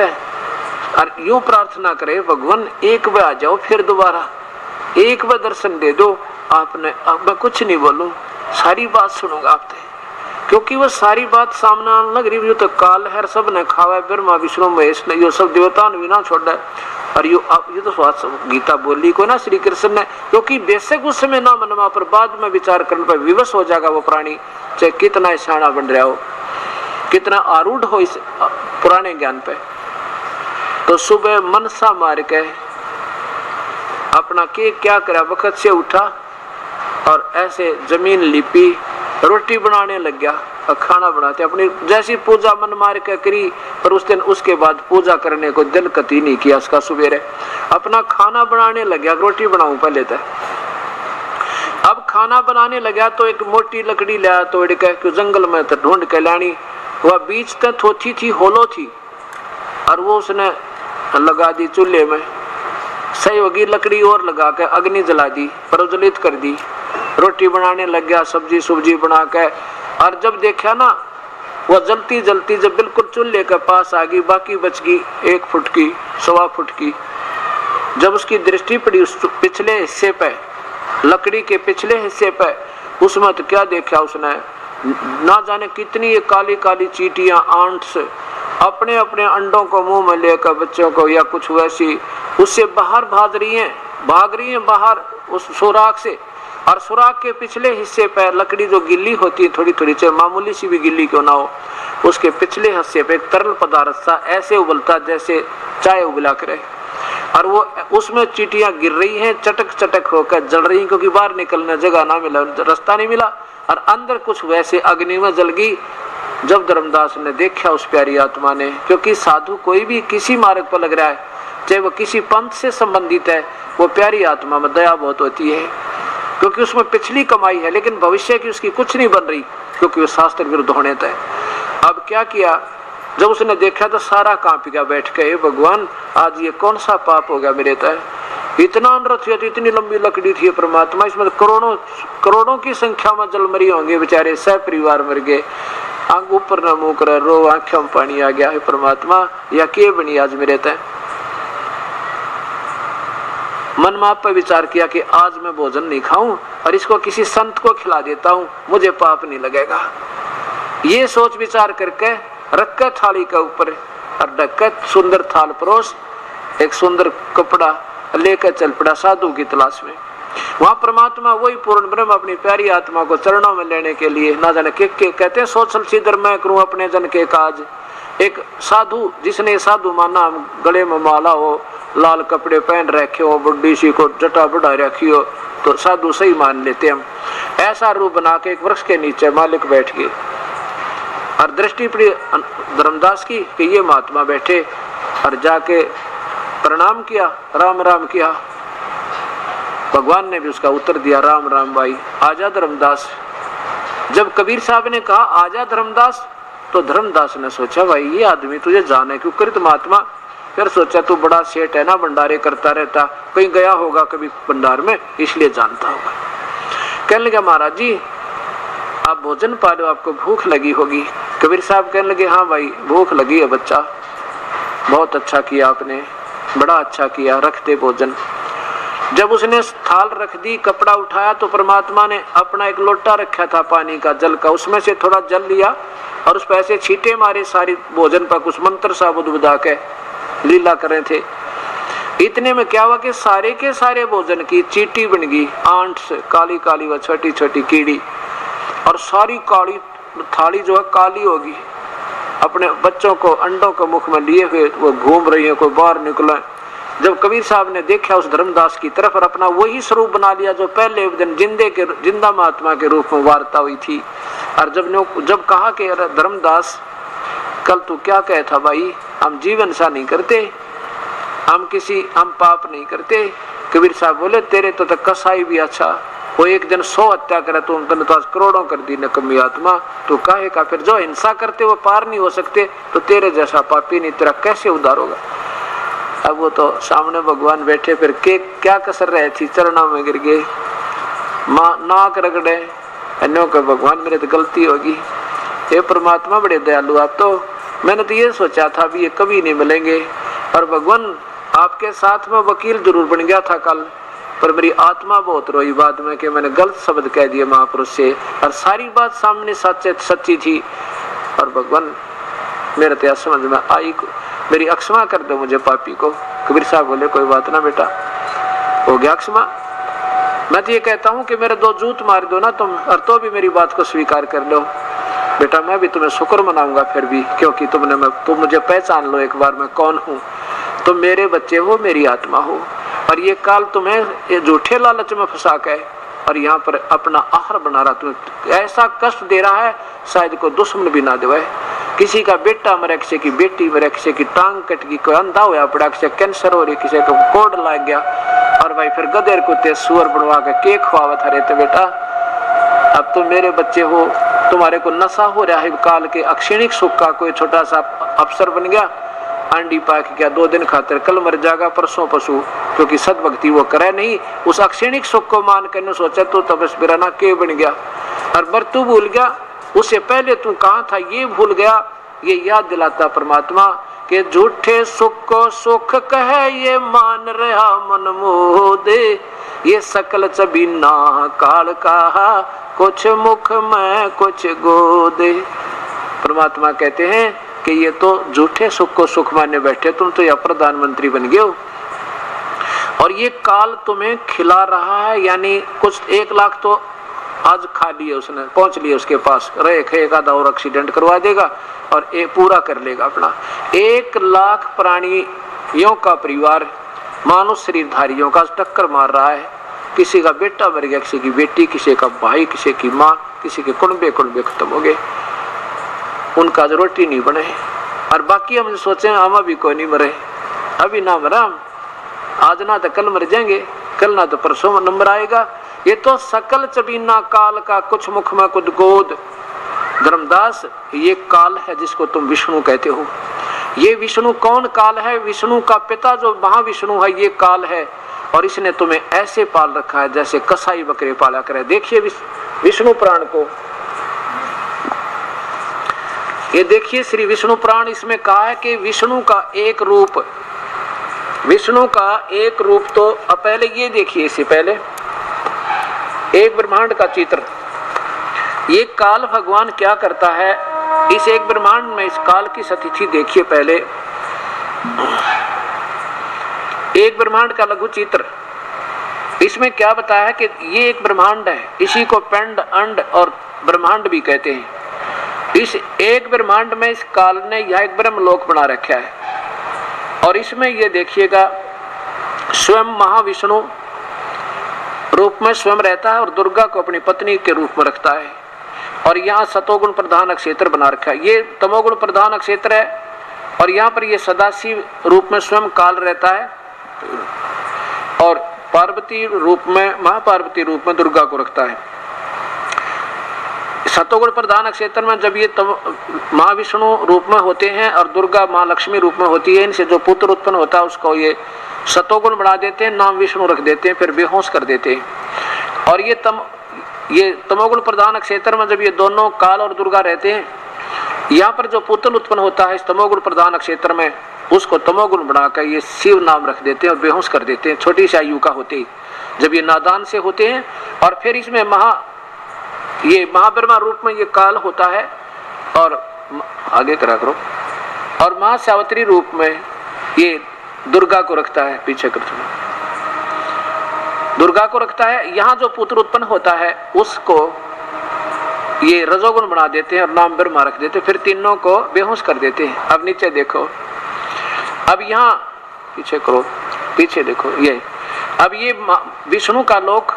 और यूं प्रार्थना करे भगवान एक बार आ जाओ, फिर दोबारा एक बार दर्शन दे दो। आपने अब मैं कुछ नहीं बोलूं, सारी बात सुनूंगा आपसे, क्योंकि वो सारी बात सामने आने लग रही। तो काल है सब ने खावा, ब्रह्मा विष्णु महेश ने यो सब देवता ने भी ना छोड़ा। और ये तो गीता बोली को ना श्री कृष्ण ने, क्योंकि बेशक उस समय ना मनमा पर बाद में विचार करने पर विवश हो जाएगा वो प्राणी, चाहे कितना शाना बन रहा हो, कितना आरूढ़ हो इस पुराने ज्ञान पे। तो सुबह मनसा मार के अपना क्या करा, वक्त से उठा और ऐसे जमीन लिपी, रोटी बनाने लग गया। खाना बनाते अपनी जैसी पूजा मन मार के करी, पर उस दिन उसके बाद पूजा करने को दिल कती नहीं किया। उसका सवेरे अपना खाना बनाने लग गया, रोटी बनाऊं पहले तक। अब खाना बनाने लगा तो एक मोटी लकड़ी लाया तोड़ के जंगल में तो ढूंढ के लानी, वह बीच तक थोथी थी, होलो थी, और वो उसने लगा दी चूल्हे में। सही होगी लकड़ी और लगा के अग्नि जला दी, प्रज्वलित कर दी, रोटी बनाने लग गया, सब्जी सुब्जी बना के। और जब देखा ना वह जलती जलती जब बिल्कुल चूल्हे के पास आ गई, बाकी बच गई 1 फुट की 1.25 फुट की। जब उसकी दृष्टि पड़ी उस पिछले हिस्से पे, लकड़ी के पिछले हिस्से पे, उसमें तो क्या देखा उसने, ना जाने कितनी ये काली काली चींटियां आंट्स अपने अपने अंडों को मुंह में लेकर बच्चों को या कुछ वैसी उससे बाहर भाग रही हैं बाहर उस सुराख से। और सुराख के पिछले हिस्से पर लकड़ी जो गिल्ली होती है थोड़ी थोड़ी, चाहे मामूली सी भी गिल्ली क्यों ना हो, उसके पिछले हिस्से पे एक तरल पदार्थ सा ऐसे उबलता जैसे चाय उबला करे, और वो उसमें चींटियां गिर रही हैं, चटक चटक होकर जल रही, क्योंकि बाहर निकलने जगह ना मिला, रास्ता नहीं मिला, और अंदर कुछ वैसे अग्नि में जल गई। जब धर्मदास ने देखा उस प्यारी आत्मा ने, क्योंकि साधु कोई भी किसी मार्ग पर लग रहा है, चाहे वो किसी पंथ से संबंधित है, वो प्यारी आत्मा में दया बहुत होती है, क्योंकि उसमें पिछली कमाई है, लेकिन भविष्य की उसकी कुछ नहीं बन रही, क्योंकि वो शास्त्र विरुद्ध होने तय। अब क्या किया, जब उसने देखा तो सारा कांप गया बैठ के, भगवान आज ये कौन सा पाप हो गया मेरे तय, इतना अनर्थ हुआ, इतनी लंबी लकड़ी थी परमात्मा, इसमें करोड़ों की संख्या में जल मरी होंगे बेचारे, सह परिवार मर गए, आंख ऊपर न मुंह कर रो, आंखों में पानी आ गया, है परमात्मा या के बनी आज मेरे तय। मन में आप पर विचार किया कि आज मैं भोजन नहीं खाऊं और इसको किसी संत को खिला देता हूं, मुझे पाप नहीं लगेगा। ये सोच विचार करके रख के थाली के ऊपर और ढक के सुंदर थाल परोस एक सुंदर कपड़ा लेकर चल पड़ा साधु की तलाश में। वहां परमात्मा वही पूर्ण ब्रह्म अपनी प्यारी आत्मा को चरणों में लेने के लिए ना जाने के कहते हैं सोचल सीधर मैं करूं अपने जन के काज। एक साधु जिसने साधु माना, गले में माला हो, लाल कपड़े पहन रखे हो, बुढ़ी सी को जटा बढ़ा रखी हो, तो साधु सही मान लेते हम। ऐसा रूप बना के एक वृक्ष के नीचे मालिक बैठ गए और दृष्टि पड़ी धर्मदास की कि ये महात्मा बैठे, और जाके प्रणाम किया, राम राम किया। भगवान ने भी उसका उत्तर दिया, राम राम भाई, आजा धर्मदास। जब कबीर साहब ने कहा आजा धर्मदास, तो धर्मदास ने सोचा भाई ये आदमी तुझे जाने क्यों कृत महात्मा। फिर सोचा तू बड़ा सेठ है ना, भंडारे करता रहता, कहीं गया होगा कभी भंडार में, इसलिए जानता होगा। कहने लगा महाराज जी आप भोजन पा लो, आपको भूख लगी होगी। कबीर साहब कहने लगे हाँ भाई भूख लगी है बच्चा, बहुत अच्छा किया आपने, बड़ा अच्छा किया, रख दे भोजन। जब उसने थाल रख दी, कपड़ा उठाया, तो परमात्मा ने अपना एक लोटा रखा था पानी का, जल का, उसमें से थोड़ा जल लिया और उस पर ऐसे छींटे मारे सारी भोजन पर, कुछ मंत्र सा बुदबुदा के लीला कर रहे थे। इतने में क्या हुआ कि सारे के सारे भोजन की चींटी बन गई, आंट्स काली काली व छोटी छोटी कीड़ी, और सारी काली थाली जो है काली होगी। अपने बच्चों को अंडों को मुख में लिए हुए वो घूम रही है, कोई बाहर निकला। जब कबीर साहब ने देखा उस धर्मदास की तरफ और अपना वही स्वरूप बना लिया जो पहले दिन जिंदा महात्मा के रूप में वार्ता हुई थी, और जब कहा कि धर्मदास कल तू क्या कहे था भाई, हम जीवन सा नहीं करते, हम पाप नहीं करते। कबीर साहब बोले तेरे तो कसाई भी अच्छा, वो एक दिन 100 हत्या करे तो उनने तो आज करोड़ों कर दी नकम्मी आत्मा, तो काहे का फिर जो हिंसा करते वो पार नहीं हो सकते, तो तेरे जैसा पापी नहीं तेरा कैसे उद्धार होगा। अब वो तो सामने भगवान बैठे, फिर क्या कसर रहे थी, चरणों में गिर गए, नाक रगड़े, अन्यों का भगवान मेरे तो गलती होगी, ये परमात्मा बड़े दयालु आप तो, मैंने तो ये सोचा था भी ये कभी नहीं मिलेंगे, और भगवान आपके साथ में वकील जरूर बन गया था कल, पर मेरी आत्मा बहुत रोई बाद में कि मैंने गलत शब्द कह दिए महापुरुष से, और सारी बात सामने सच्ची थी, और भगवान मेरे तो समझ में आई, मेरी अक्षमा कर दो मुझे पापी को। कबीर साहब बोले कोई बात ना बेटा, हो गया अक्षमा। मैं तो ये कहता हूँ कि मेरे 2 जूत मार दो ना तुम, और तो भी मेरी बात को स्वीकार कर लो बेटा, मैं भी तुम्हें शुक्र मनाऊंगा फिर भी, क्योंकि तुम मुझे पहचान लो एक बार मैं कौन हूँ। तुम मेरे बच्चे हो, मेरी आत्मा हो, और ये काल तुम्हें ये झूठे लालच में फंसा के और यहाँ पर अपना आहार बना रहा, तुम्हें ऐसा कष्ट दे रहा है शायद कोई दुश्मन भी ना देवे। किसी का बेटा मरे, किसी की बेटी मरे, किसी की टांग कट गई, कोई अंधा होया पड़ा, किसी कैंसर हो रही, किसी को कोड लग गया, और भाई फिर गधेर कुत्ते सुअर बनवा के केक खुआवा था रे। तो बेटा अब तुम मेरे बच्चे हो, तुम्हारे को नशा हो रहा है काल के अक्षणिक सुख का। कोई छोटा सा अफसर बन गया, अंडी पाक गया, 2 दिन खातिर, कल मर जाएगा, परसों पशु, क्योंकि सदभक्ति वो करे नहीं। उस अक्षणिक सुख को मान कर सोचा तू तपस बिराना के बन गया, और मृत्यु भूल गया। उससे पहले तू कहाँ था ये भूल गया। ये याद दिलाता परमात्मा कि झूठे सुख को सुख कहे ये मान रहा मन मोह दे, ये सकल चबीना काल कहा, कुछ मुख में कुछ गोदे। परमात्मा कहते हैं कि ये तो झूठे सुख को सुख मानने बैठे, तुम तो यह प्रधानमंत्री बन गए हो, और ये काल तुम्हें खिला रहा है। यानी कुछ 1 लाख तो आज खा लिए उसने, पहुंच लिए उसके पास, रहे खेगा और एक्सीडेंट करवा देगा और ये पूरा कर लेगा अपना। 1 लाख प्राणियों का परिवार मानुष शरीरधारियों का टक्कर मार रहा है। किसी का बेटा मर गया, किसी की बेटी, किसी का भाई, किसी की माँ, किसी के कुनबे खत्म हो गए, उनका जो रोटी नहीं बने। और बाकी हम सोचे हम अभी कोई नहीं मरे, अभी ना मरा, आज ना तो कल मर जाएंगे, कल ना तो परसों नंबर आएगा। ये तो सकल चबीना काल का, कुछ मुख में कुछ गोद। धर्मदास, ये काल है जिसको तुम विष्णु कहते हो। ये विष्णु कौन काल है? विष्णु का पिता जो महाविष्णु है, ये काल है, और इसने तुम्हें ऐसे पाल रखा है जैसे कसाई बकरे पाला करे। देखिए विष्णु पुराण को, ये देखिए श्री विष्णु पुराण, इसमें कहा है कि विष्णु का एक रूप, विष्णु का एक रूप। तो अब पहले ये देखिए, इससे पहले एक ब्रह्मांड का चित्र। ये काल भगवान क्या करता है इस एक ब्रह्मांड में, इस काल की स्थिति देखिए। पहले एक ब्रह्मांड का लघु चित्र, इसमें क्या बताया है कि ये एक ब्रह्मांड है, इसी को पिंड, अंड और ब्रह्मांड भी कहते हैं। इस एक ब्रह्मांड में इस काल ने यह एक ब्रह्मलोक बना रखा है, और इसमें ये देखिएगा स्वयं महाविष्णु रूप में स्वयं रहता है और दुर्गा को अपनी पत्नी के रूप में रखता है। और यहाँ सतोगुण प्रधान क्षेत्र बना रखा है, ये तमोगुण प्रधान क्षेत्र है, और यहाँ पर ये सदाशिव रूप में स्वयं काल रहता है, और पार्वती रूप में, महापार्वती रूप में दुर्गा को रखता है। सतोगुण प्रधान क्षेत्र में जब ये महाविष्णु रूप में होते हैं और दुर्गा माँ लक्ष्मी रूप में होती है, इनसे जो पुत्र उत्पन्न होता है उसको ये सतोगुण बना देते हैं, नाम विष्णु रख देते हैं, फिर बेहोश कर देते हैं। और ये तमोगुण प्रधान क्षेत्र में जब ये दोनों काल और दुर्गा रहते हैं, यहाँ पर जो पुत्र उत्पन्न होता है इस तमोगुण प्रधान क्षेत्र में, उसको तमोगुण बनाकर ये शिव नाम रख देते हैं और बेहोश कर देते हैं, छोटी सी आयु का होते ही, जब ये नादान से होते हैं। और फिर इसमें ये महाब्रह्मा रूप में ये काल होता है, और आगे करा करो, और महासावित्री रूप में ये दुर्गा को रखता है, पीछे कर दुर्गा को रखता है। यहाँ जो पुत्र उत्पन्न होता है उसको ये रजोगुण बना देते हैं और नाम ब्रह्मा रख देते हैं, फिर तीनों को बेहोश कर देते हैं। अब नीचे देखो, अब यहाँ पीछे करो, पीछे देखो, ये अब ये विष्णु का लोक,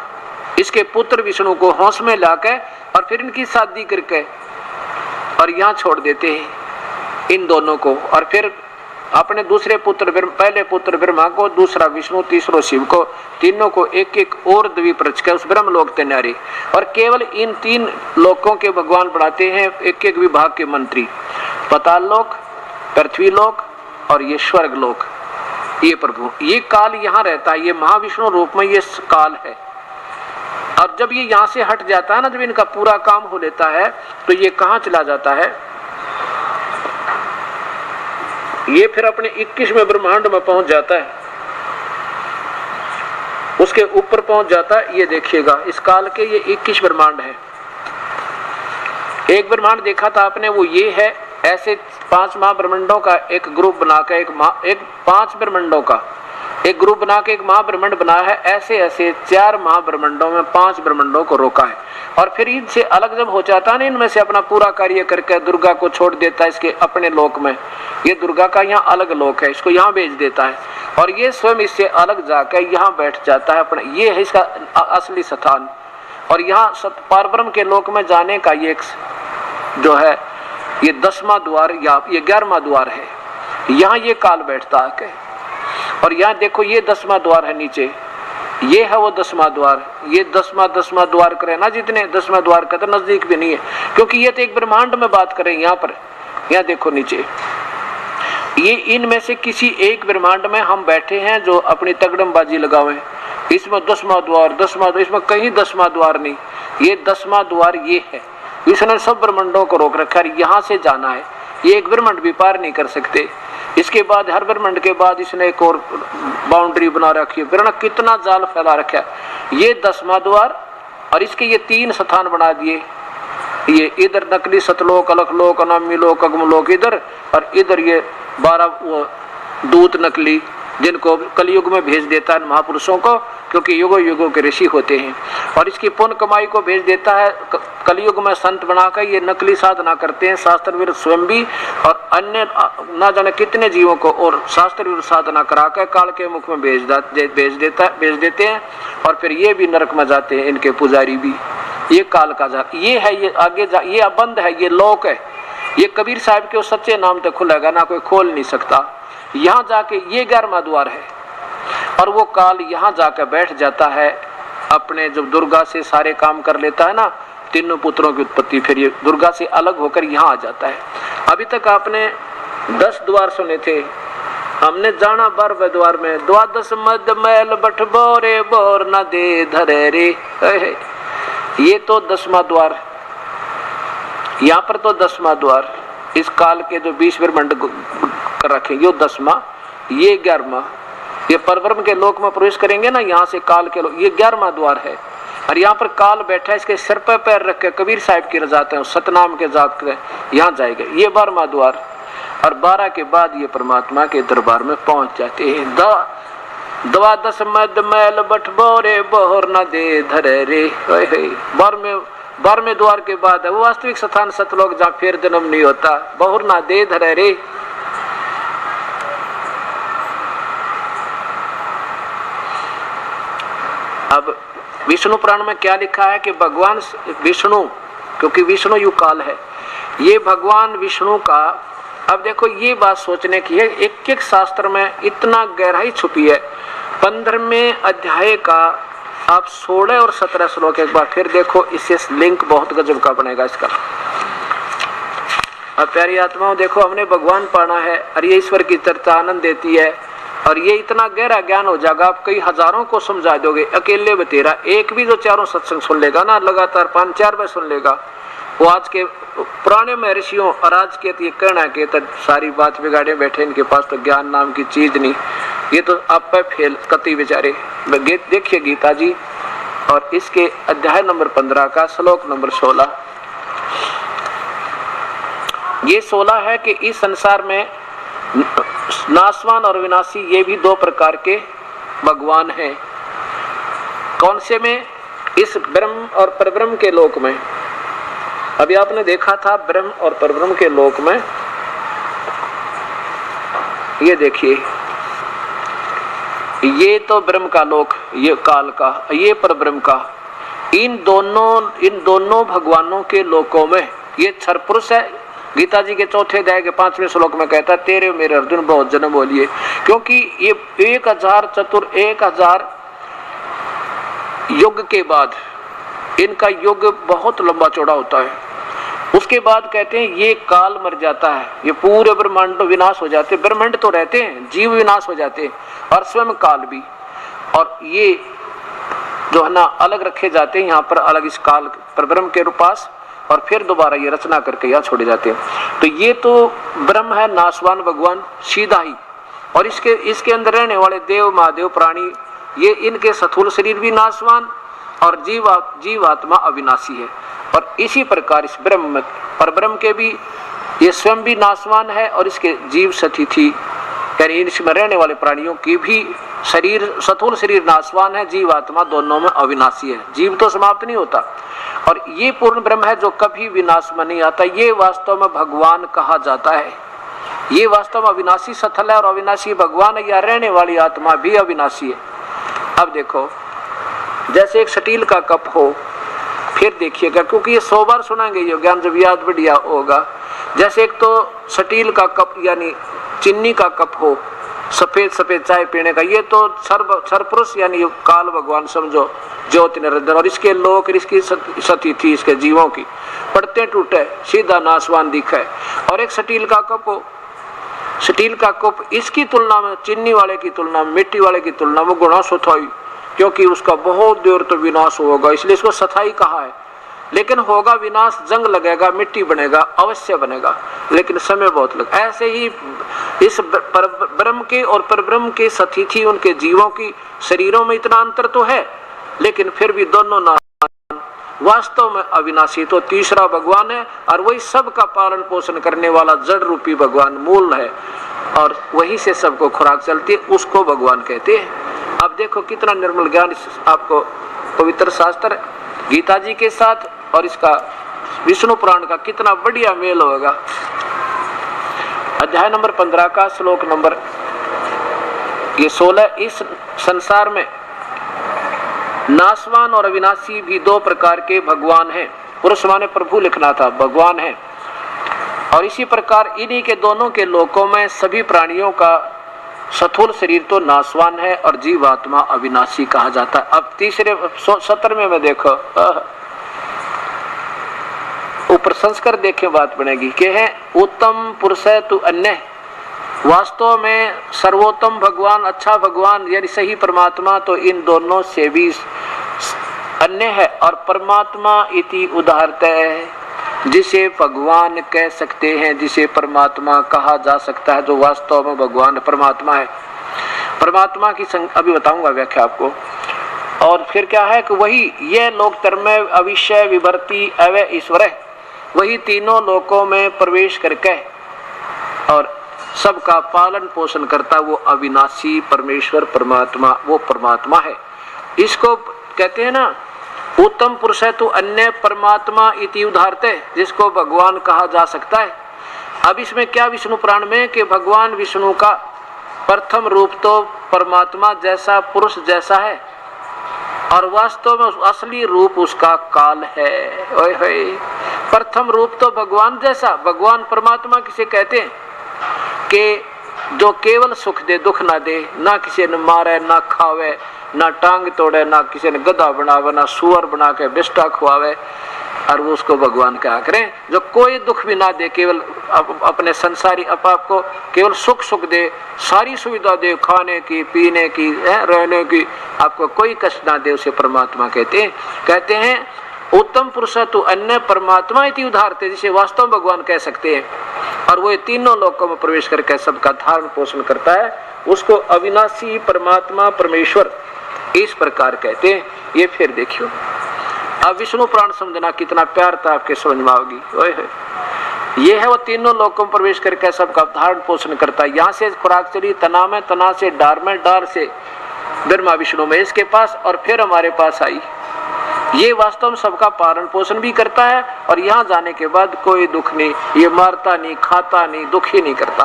इसके पुत्र विष्णु को होश में लाकर और फिर इनकी शादी करके और यहाँ छोड़ देते हैं इन दोनों को, और फिर अपने दूसरे पुत्र, पहले पुत्र ब्रह्मा को, दूसरा विष्णु, तीसरो शिव को, तीनों को एक एक और द्वीप रच के उस ब्रह्मलोक तैयारी। और केवल इन 3 लोकों के भगवान बनाते हैं एक एक विभाग के मंत्री, पाताल लोक, पृथ्वी लोक और ये स्वर्ग लोक। ये प्रभु, ये काल यहाँ रहता है, ये महाविष्णु रूप में ये काल है। और जब ये यहाँ से हट जाता है ना, जब इनका पूरा काम हो लेता है, तो ये कहाँ चला जाता है? ये फिर अपने 21वें ब्रह्मांड में पहुंच जाता है, उसके ऊपर पहुंच जाता है। ये देखिएगा इस काल के ये 21 ब्रह्मांड है। एक ब्रह्मांड देखा था आपने, वो ये है। ऐसे 5 महाब्रह्मांडों का एक ग्रुप बनाकर एक 5 ब्रह्मांडों का एक ग्रुप बना के एक महाब्रह्मांड बना है। ऐसे ऐसे 4 महाब्रह्मांडों में 5 ब्रह्मांडों को रोका है, और फिर इनसे अलग जब हो जाता है ना, इनमें से अपना पूरा कार्य करके दुर्गा को छोड़ देता है इसके अपने लोक में। ये दुर्गा का यहाँ अलग लोक है, इसको यहाँ भेज देता है, और ये स्वयं इससे अलग जाकर यहाँ बैठ जाता है अपना। ये है इसका असली स्थान। और यहाँ पारब्रह्म के लोक में जाने का ये एक जो है ये 10वां द्वार या ये 11वां द्वार है। यहाँ ये काल बैठता है और यहाँ देखो ये 10वां द्वार है नीचे, ये है वो 10वां द्वार। ये 10वां द्वार करे ना, जितने 10वां द्वार का तो नजदीक भी नहीं है, क्योंकि ये तो एक ब्रह्मांड में बात करें। यहाँ पर यहाँ देखो नीचे, ये इनमें से किसी एक ब्रह्मांड में हम बैठे हैं जो अपनी तगड़मबाजी लगावे। इसमें 10वां द्वार, इसमें कहीं 10वां द्वार नहीं, ये 10वां द्वार ये है। इसने सब ब्रह्मांडों को रोक रखा है, यहाँ से जाना है। ये एक ब्रह्मांड भी पार नहीं कर सकते। इसके बाद हर ब्रह्मांड के बाद इसने एक और बाउंड्री बना रखी है। वरना कितना जाल फैला रखा है। ये 10वां द्वार और इसके ये 3 स्थान बना दिए। ये इधर नकली सतलोक, अलखलोक, अनामी लोक, अगमलोक इधर, और इधर ये 12 वो दूत नकली, जिनको कलयुग में भेज देता है महापुरुषों को, क्योंकि युगों युगों के ऋषि होते हैं। और इसकी पुण्य कमाई को भेज देता है कलयुग में संत बनाकर। ये नकली साधना करते हैं, शास्त्र विरुद्ध स्वयं भी और अन्य ना जाने कितने जीवों को, और शास्त्र विरुद्ध साधना कराकर काल के मुख में भेज देते हैं। और फिर ये भी नरक में जाते हैं, इनके पुजारी भी। ये काल का जा, ये है, ये आगे जा, ये बंद है, ये लोक है। ये कबीर साहब के सच्चे नाम तक खुलेगा ना, कोई खोल नहीं सकता। यहाँ जाके ये 11वां द्वार है और वो काल यहाँ जाकर बैठ जाता है अपने, जब दुर्गा से सारे काम कर लेता है ना, तीनों पुत्रों की उत्पत्ति, फिर ये दुर्गा से अलग होकर यहाँ आ जाता है। अभी तक आपने 10 द्वार सुने थे, हमने जाना 12वें द्वार में। 12 मद मैल बठ बोरे बोर न दे धरे रे, ये तो 10वां द्वार। यहाँ पर तो 10वां द्वार, इस काल के जो 20 ब्रह्मांड कर रखे, ये 10वां, ये 11वां। ये परब्रह्म के लोक में प्रवेश करेंगे ना, यहाँ से काल के लोक, ये 11वां द्वार है। और यहाँ पर काल बैठा है, इसके सिर पर पैर रख के कबीर साहब की रजाते हैं, सतनाम के जात के यहाँ जाएगा। ये 12वां द्वार, और 12 के बाद ये परमात्मा के दरबार में पहुंच जाते हैं। 12 मद मैल बठ बोरे बोहर न दे धरे रे, 12वें द्वार के बाद है वो वास्तविक स्थान सतलोक, जहाँ फिर जन्म नहीं होता। बहुर ना दे धरे रे। अब विष्णु पुराण में क्या लिखा है कि भगवान विष्णु, क्योंकि विष्णु युग काल है, ये भगवान विष्णु का, अब देखो ये बात सोचने की है, एक एक शास्त्र में इतना गहराई छुपी है। 15वें अध्याय का आप 16 और 17 श्लोक एक बार फिर देखो, इससे लिंक बहुत गजब का बनेगा इसका। अब प्यारी आत्माओं देखो, हमने भगवान पाना है और ये ईश्वर की चर्चा आनंद देती है, और ये इतना गहरा ज्ञान हो जाएगा, आप कई हजारों को समझा दोगे। अकेले बतेरा एक भी जो चारों सत्संग सुन लेगा ना, लगातार 5-4 बार सुन लेगा, वो आज के पुराने महर्षियों और आज के ये कहना के तो सारी बात बिगाड़े बैठे, इनके पास तो ज्ञान नाम की चीज नहीं, ये तो आप पे फेल कति बेचारे। देखिए गीता जी और इसके अध्याय नंबर 15 का श्लोक नंबर 16। ये 16 है कि इस संसार में नाशवान और विनाशी ये भी 2 प्रकार के भगवान हैं। कौन से में? इस ब्रह्म और परब्रह्म के लोक में। अभी आपने देखा था ब्रह्म और परब्रह्म के लोक में, ये देखिए, ये तो ब्रह्म का लोक, ये काल का, ये परब्रह्म का। इन दोनों भगवानों के लोकों में ये क्षर पुरुष है। गीता जी के 4थे अध्याय के 5वें श्लोक में कहता है, तेरे मेरे अर्जुन बहुत जन्म बोलिए, क्योंकि ये 1000 युग के बाद इनका युग बहुत लंबा चौड़ा होता है। उसके बाद कहते हैं ये काल मर जाता है, ये पूरे ब्रह्मांड विनाश हो जाते, ब्रह्मांड तो रहते हैं, जीव विनाश हो जाते और स्वयं काल भी, और ये जो है ना अलग रखे जाते हैं यहाँ पर, अलग इस काल परब्रह्म के पास, और फिर दोबारा ये रचना करके यहाँ छोड़े जाते हैं। तो ये तो ब्रह्म है, नाशवान भगवान सीधा ही, और इसके अंदर रहने वाले देव महादेव प्राणी, ये इनके स्थूल शरीर भी नाशवान और जीवात्मा अविनाशी है। और इसी प्रकार इस ब्रह्म परब्रह्म के भी ये स्वयं भी नाशवान है, और इसके जीव सतिथि यानी इसमें रहने वाले प्राणियों की भी शरीर, स्थूल शरीर नाशवान है, जीवात्मा दोनों में अविनाशी है। जीव तो समाप्त नहीं होता, और ये पूर्ण ब्रह्म है जो कभी विनाश में नहीं आता। ये वास्तव में भगवान कहा जाता है। ये वास्तव में अविनाशी स्थल है और अविनाशी भगवान है, या रहने वाली आत्मा भी अविनाशी है। अब देखो, जैसे एक स्टील का कप हो, फिर देखिएगा, क्योंकि ये 100 बार सुनाएंगे ये ज्ञान, जब याद बढ़िया होगा। जैसे एक तो स्टील का कप यानी चीनी का कप हो, सफेद सफेद चाय पीने का, ये तो सरपुरुष यानी काल भगवान समझो, ज्योति निरंजन, और इसके लोक इसकी सती थी इसके जीवों की, पड़ते टूटे सीधा नासवान दिखे। और एक स्टील का कप हो, स्टील का कप इसकी तुलना में, चीनी वाले की तुलना में, मिट्टी वाले की तुलना में गुना सुथाई, क्योंकि उसका बहुत देर तो विनाश होगा, इसलिए इसको सथाई कहा है। लेकिन होगा विनाश, जंग लगेगा, मिट्टी बनेगा, अवश्य बनेगा, लेकिन समय बहुत लग। ऐसे ही इस ब्रह्म के और परब्रह्म के सतिथि उनके जीवों की शरीरों में इतना अंतर तो है, लेकिन फिर भी दोनों ना वास्तव में अविनाशी तो तीसरा भगवान है, और वही सबका पालन पोषण करने वाला जड़ रूपी भगवान मूल है, और वही से सबको खुराक चलती है, उसको भगवान कहते हैं। अब देखो कितना निर्मल ज्ञान आपको पवित्र शास्त्र गीता जी के साथ और इसका विष्णु पुराण का कितना बढ़िया मेल होगा। अध्याय नंबर 15 का श्लोक नंबर ये 16, इस संसार में नासवान और अविनाशी भी दो प्रकार के भगवान हैं। पुरुष माने प्रभु लिखना था, भगवान है। और इसी प्रकार इन्हीं के दोनों के लोकों में सभी प्राणियों का स्थूल शरीर तो नासवान है और जीवात्मा अविनाशी कहा जाता है। अब तीसरे 17वें में देखो, ऊपर संस्कार देखे बात बनेगी कि है उत्तम पुरुष है तू अन्य, वास्तव में सर्वोत्तम भगवान, अच्छा भगवान यानी सही परमात्मा तो इन दोनों से भी अन्य है। और परमात्मा इति उदाहरत है, जिसे भगवान कह सकते हैं, जिसे परमात्मा कहा जा सकता है, जो वास्तव में भगवान परमात्मा है। परमात्मा की अभी बताऊंगा व्याख्या आपको। और फिर क्या है कि वही ये लोक तरमय अविषय विभर्ति अवय ईश्वर है, वही तीनों लोकों में प्रवेश करके और सबका पालन पोषण करता, वो अविनाशी परमेश्वर परमात्मा, वो परमात्मा है। इसको कहते हैं ना उत्तम पुरुष है तो अन्य परमात्मा इति उदाहरते, जिसको भगवान कहा जा सकता है। अब इसमें क्या विष्णु पुराण में कि भगवान विष्णु का प्रथम रूप तो परमात्मा जैसा, पुरुष जैसा है, और वास्तव में असली रूप उसका काल है। ओए होए, प्रथम रूप तो भगवान जैसा। भगवान परमात्मा किसे कहते हैं कि जो केवल सुख दे, दुख ना दे, ना किसी ने मारे, ना खावे, ना टांग तोड़े, ना किसी ने गधा बनावे, ना सुअर बना के बिस्टा खुआवे, और वो उसको भगवान क्या करें, जो कोई दुख भी ना दे, केवल अपने संसारी आपको केवल सुख सुख दे, सारी सुविधा दे, खाने की, पीने की, रहने की, आपको कोई कष्ट ना दे, उसे परमात्मा कहते हैं। उत्तम पुरुष तो अन्य परमात्मा इति उदाहरते, जिसे वास्तव भगवान कह सकते हैं, और वो तीनों लोकों में प्रवेश करके सबका धारण पोषण करता है, उसको अविनाशी परमात्मा परमेश्वर इस प्रकार कहते हैं। ये फिर देखियो, अब विष्णु पुराण समझना कितना प्यार था आपके समझ में आओगी। ये है वो तीनों लोकों में प्रवेश करके सबका धारण पोषण करता है। यहाँ से खुराक चली तना में, तना से डार में, डार से ब्रह्मा विष्णु में इसके पास, और फिर हमारे पास आई। ये वास्तव में सबका पालन पोषण भी करता है, और यहाँ जाने के बाद कोई दुख नहीं, ये मारता नहीं, खाता नहीं, दुखी नहीं करता।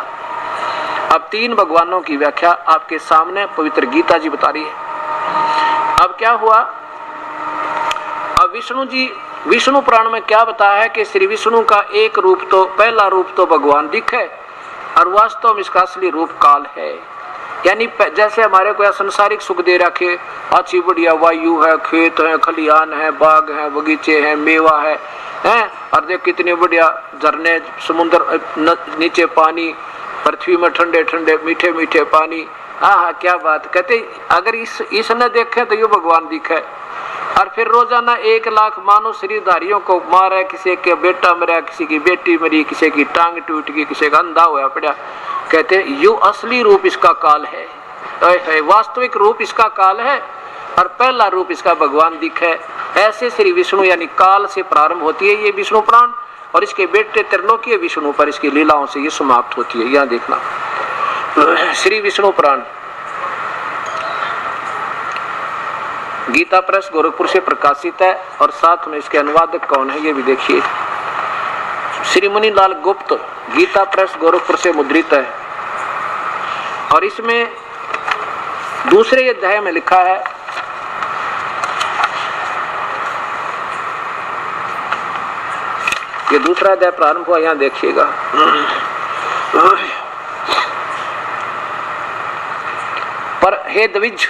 अब तीन भगवानों की व्याख्या आपके सामने पवित्र गीता जी बता रही है। अब क्या हुआ, अब विष्णु पुराण में क्या बताया है कि श्री विष्णु का एक रूप तो, पहला रूप तो भगवान दिखे, और वास्तव में इसका असली रूप काल है। यानी जैसे हमारे को संसारिक सुख दे रखे, अच्छी बढ़िया वायु है, खेत है, खलियान है, बाग है, बगीचे हैं, मेवा है, और देख कितने बढ़िया झरने, समुद्र नीचे पानी, पृथ्वी में ठंडे ठंडे मीठे मीठे पानी, हाँ क्या बात। कहते अगर इस न देखे तो ये भगवान दिखे। और फिर रोजाना 1 लाख मानव शरीरधारियों को मारा, किसी के बेटा मरा, किसी की बेटी मरी, किसी की टांग टूट गई, किसी का अंधा हुआ पड़ा। कहते यू असली रूप इसका काल है, वास्तविक रूप इसका काल है, और पहला रूप इसका भगवान दिखे। ऐसे श्री विष्णु यानी काल से प्रारंभ होती है ये विष्णु पुराण, और इसके बेटे त्रिलोकीय विष्णु पर इसकी लीलाओं से ये समाप्त होती है। यहाँ देखना श्री विष्णु पुराण गीता प्रेस गोरखपुर से प्रकाशित है, और साथ में इसके अनुवादक कौन है ये भी देखिए। श्री मुनीलाल गुप्त, गीता प्रेस गोरखपुर से मुद्रित है, और इसमें दूसरे अध्याय में लिखा है ये दूसरा अध्याय प्रारंभ हुआ, यहाँ देखिएगा। पर हे द्विज,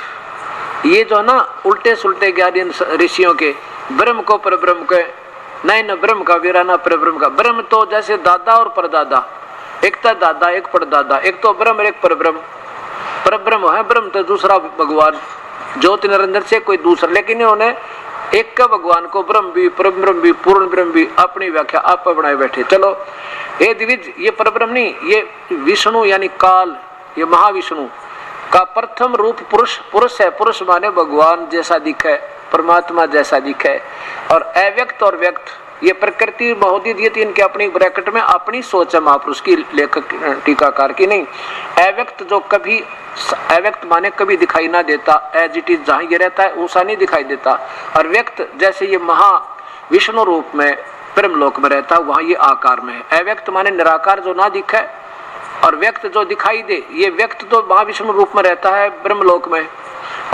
ये जो है ना उल्टे सुलटे ज्ञानी ऋषियों के, ब्रह्म को पर ब्रह्म के, नहीं न ब्रह्म का वीरा न पर ब्रह्म का। ब्रह्म तो जैसे दादा और परदादा, एक तो दादा एक परदादा, एक तो ब्रह्म एक पर ब्रह्म। पर ब्रह्म है, ब्रह्म तो दूसरा भगवान, ज्योति निरंजन से कोई दूसरा, लेकिन इन्होंने एक का भगवान को ब्रह्म भी, परम ब्रह्म भी, पूर्ण ब्रह्म भी अपनी व्याख्या आप पर बनाए बैठे। चलो ये द्विज, ये परब्रह्म नहीं, ये विष्णु यानी काल, ये महाविष्णु का प्रथम रूप पुरुष। पुरुष है, पुरुष माने भगवान जैसा दिखे, परमात्मा जैसा दिखे। और अव्यक्त और व्यक्त, ये प्रकृति महोदय दिए थी इनके अपनी ब्रैकेट में, अपनी सोच है महापुरुष की, लेखक टीकाकार की नहीं। अव्यक्त जो कभी, अव्यक्त माने कभी दिखाई ना देता, एज इट इज जहाँ ये रहता है वैसा नहीं दिखाई देता। और व्यक्त जैसे ये महा विष्णु रूप में ब्रह्मलोक में रहता है, वहाँ ये आकार में है। अव्यक्त माने निराकार जो ना दिखे, और व्यक्त जो दिखाई दे। ये व्यक्त तो महाविष्णु रूप में रहता है ब्रह्मलोक में,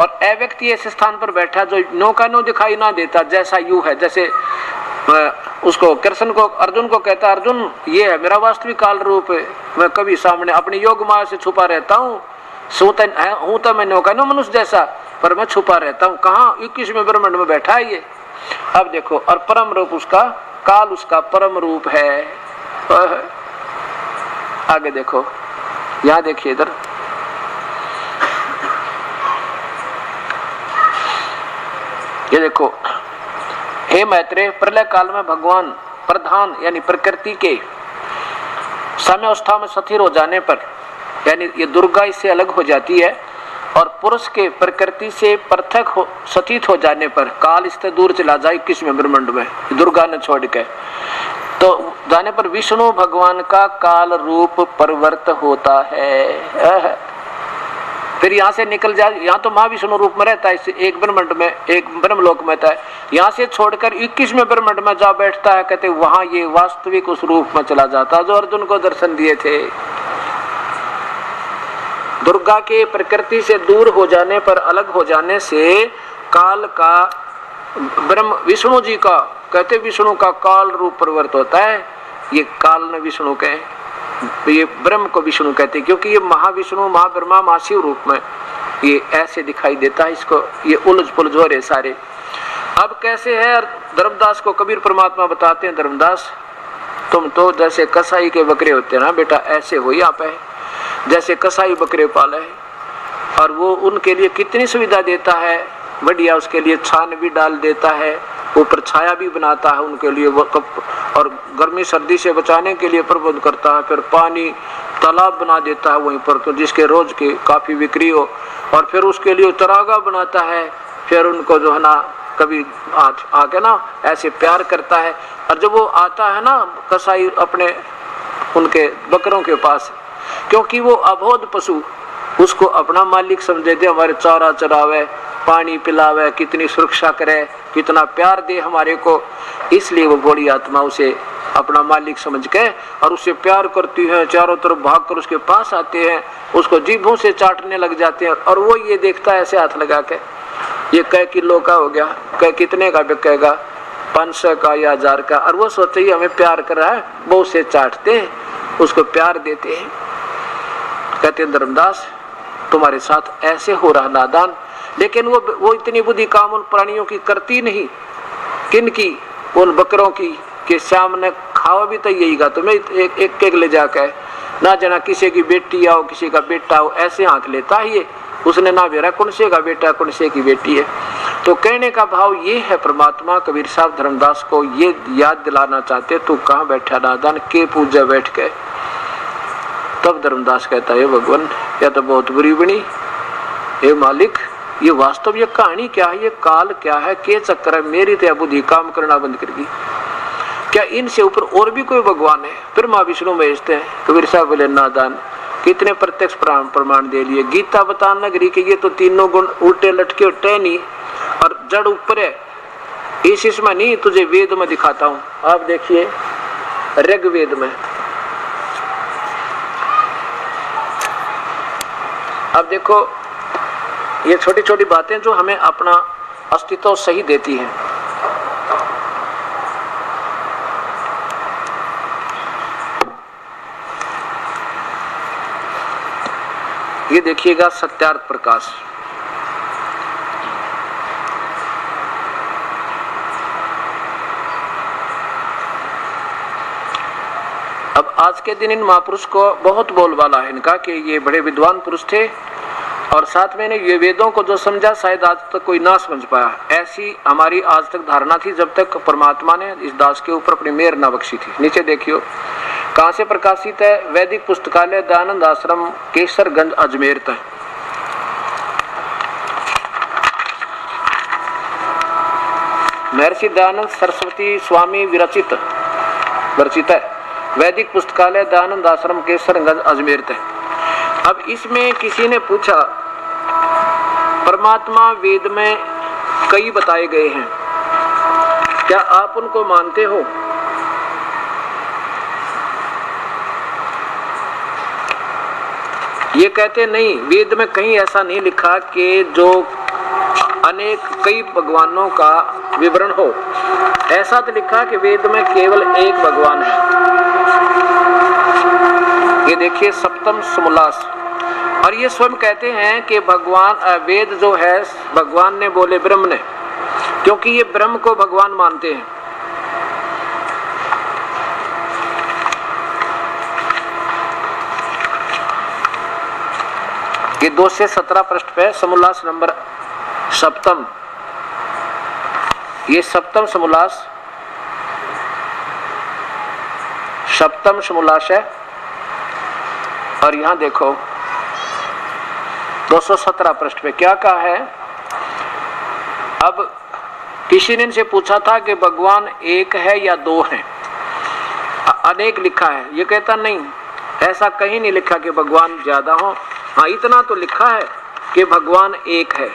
और अव्यक्त ये ऐसे स्थान पर बैठा जो नो का नो दिखाई ना देता, जैसा यू है। जैसे उसको कृष्ण को, अर्जुन को कहता है, अर्जुन ये है मेरा वास्तविक काल रूप है, मैं कभी सामने अपनी योग माया से छुपा रहता हूँ, हूँ तो मैं नो का नो मनुष्य जैसा, पर मैं छुपा रहता हूँ। कहाँ? 21वें ब्रह्मांड में बैठा है ये। अब देखो, और परम रूप उसका, काल उसका परम रूप है। आगे देखो, यहाँ देखिए इधर, ये देखो, हे मैत्रेय, प्रलय काल में भगवान प्रधान यानी प्रकृति के साम्यावस्था में स्थिर हो जाने पर, यानी ये दुर्गा इससे अलग हो जाती है, और पुरुष के प्रकृति से पृथक हो, स्थित हो जाने पर, काल इससे दूर चला जाए 21वें ब्रह्मांड में, दुर्गा ने छोड़ के, तो जाने पर विष्णु भगवान का काल रूप परिवर्त होता है। फिर यहाँ से निकल जाए, यहाँ तो महाविष्णु रूप में रहता है, इससे एक ब्रह्मांड में, एक ब्रह्मलोक में था, यहाँ से छोड़कर 21वें ब्रह्मांड में जा बैठता है। कहते वहां ये वास्तविक उस रूप में चला जाता जो अर्जुन को दर्शन दिए थे। दुर्गा के प्रकृति से दूर हो जाने पर, अलग हो जाने से काल का, ब्रह्म विष्णु जी का, कहते विष्णु का काल रूप परिवर्तन होता है। ये काल न विष्णु के, ये ब्रह्म को विष्णु कहते हैं, क्योंकि ये महाविष्णु, महाब्रह्मा, महाशिव रूप में ये ऐसे दिखाई देता है। इसको ये उलझ पुलझ हो रहे सारे। अब कैसे है? धर्मदास को कबीर परमात्मा बताते हैं, धर्मदास तुम तो जैसे कसाई के बकरे होते हैं ना बेटा, ऐसे हो यहाँ पे, जैसे कसाई बकरे पाले, और वो उनके लिए कितनी सुविधा देता है, बढ़िया, उसके लिए छान भी डाल देता है, ऊपर छाया भी बनाता है उनके लिए, वो और गर्मी सर्दी से बचाने के लिए प्रबंध करता है। फिर पानी तालाब बना देता है वहीं पर, तो जिसके रोज की काफी बिक्री हो, और फिर उसके लिए चरागा बनाता है। फिर उनको जो है ना कभी आके ना ऐसे प्यार करता है। और जब वो आता है ना कसाई अपने उनके बकरों के पास, क्योंकि वो अबोध पशु उसको अपना मालिक समझे थे, हमारे चारा चरावे, पानी पिलावे, कितनी सुरक्षा करे, कितना प्यार दे हमारे को, इसलिए वो बड़ी आत्मा उसे अपना मालिक समझ के और उससे प्यार करती है। चारों तरफ भागकर उसके पास आते हैं, उसको जीभों से चाटने लग जाते हैं, और वो ये देखता है ऐसे हाथ लगा के, ये कै किलो का हो गया, कै कितने का बिकेगा, 500 का या 1000 का, और वो सोचते ही हमें प्यार कर रहा है, वो उसे चाटते हैं, उसको प्यार देते हैं। कहते हैं धर्मदास तुम्हारे साथ ऐसे हो रहा नादान, लेकिन वो इतनी बुद्धि काम उन प्राणियों की करती नहीं। किन की? उन बकरों की, कि सामने खाओ भी तो यही का, तुम्हें एक एक ले जाकर ना जाना किसी की बेटी आओ, किसी का बेटा हो, ऐसे आंख लेता है ये, उसने ना बेरा कौन से का बेटा कौन से की बेटी है। तो कहने का भाव ये है, परमात्मा कबीर साहब धर्मदास को ये याद दिलाना चाहते, तू कहाँ बैठा नादान, के पूजा बैठ के। तब धर्मदास कहता है भगवान या तो बहुत बुरी बनी, हे मालिक ये वास्तव ये कहानी क्या है, ये काल क्या है, के चक्कर है, मेरी तो बुद्धि काम करना बंद कर दी, क्या इनसे ऊपर और भी कोई भगवान है? फिर माँ विष्णु भेजते हैं। कबीर साहब बोले नादान कितने प्रत्यक्ष प्रमाण दे लिए, गीता बतान नगरी के ये तो तीनों गुण उल्टे लटके उठे नहीं, और जड़ ऊपर है, इसमें नहीं, तुझे वेद में दिखाता हूँ। आप देखिए ऋग्वेद में, अब देखो ये छोटी छोटी बातें जो हमें अपना अस्तित्व सही देती हैं। ये देखिएगा सत्यार्थ प्रकाश। अब आज के दिन इन महापुरुष को बहुत बोलबाला है इनका कि ये बड़े विद्वान पुरुष थे और साथ में ये वेदों को जो समझा शायद आज तक कोई ना समझ पाया। ऐसी हमारी आज तक धारणा थी जब तक परमात्मा ने इस दास के ऊपर अपनी मेहर न बख्शी थी। नीचे देखियो कहां से प्रकाशित है, वैदिक पुस्तकालय दयानंद आश्रम केसरगंज अजमेर तक। महर्षि दयानंद सरस्वती स्वामी विरचित है, वैदिक पुस्तकालय दयानंद आश्रम केसरगंज अजमेर तक। अब इसमें किसी ने पूछा परमात्मा वेद में कई बताए गए हैं, क्या आप उनको मानते हो? ये कहते नहीं, वेद में कहीं ऐसा नहीं लिखा कि जो अनेक कई भगवानों का विवरण हो। ऐसा तो लिखा कि वेद में केवल एक भगवान है। ये देखिए सप्तम समोल्लास। और ये स्वयं कहते हैं कि भगवान वेद जो है भगवान ने बोले ब्रह्म ने, क्योंकि ये ब्रह्म को भगवान मानते हैं। ये 2 से 17 पृष्ठ पे समोल्लास नंबर सप्तम, ये सप्तम समोल्लास, सप्तम समोल्लास है। और यहां देखो 217 पृष्ठ पे क्या कहा है। अब किसी ने इनसे पूछा था कि भगवान एक है या दो है, अनेक लिखा है। ये कहता नहीं, ऐसा कहीं नहीं लिखा कि भगवान ज्यादा हो। हाँ, इतना तो लिखा है कि भगवान एक है।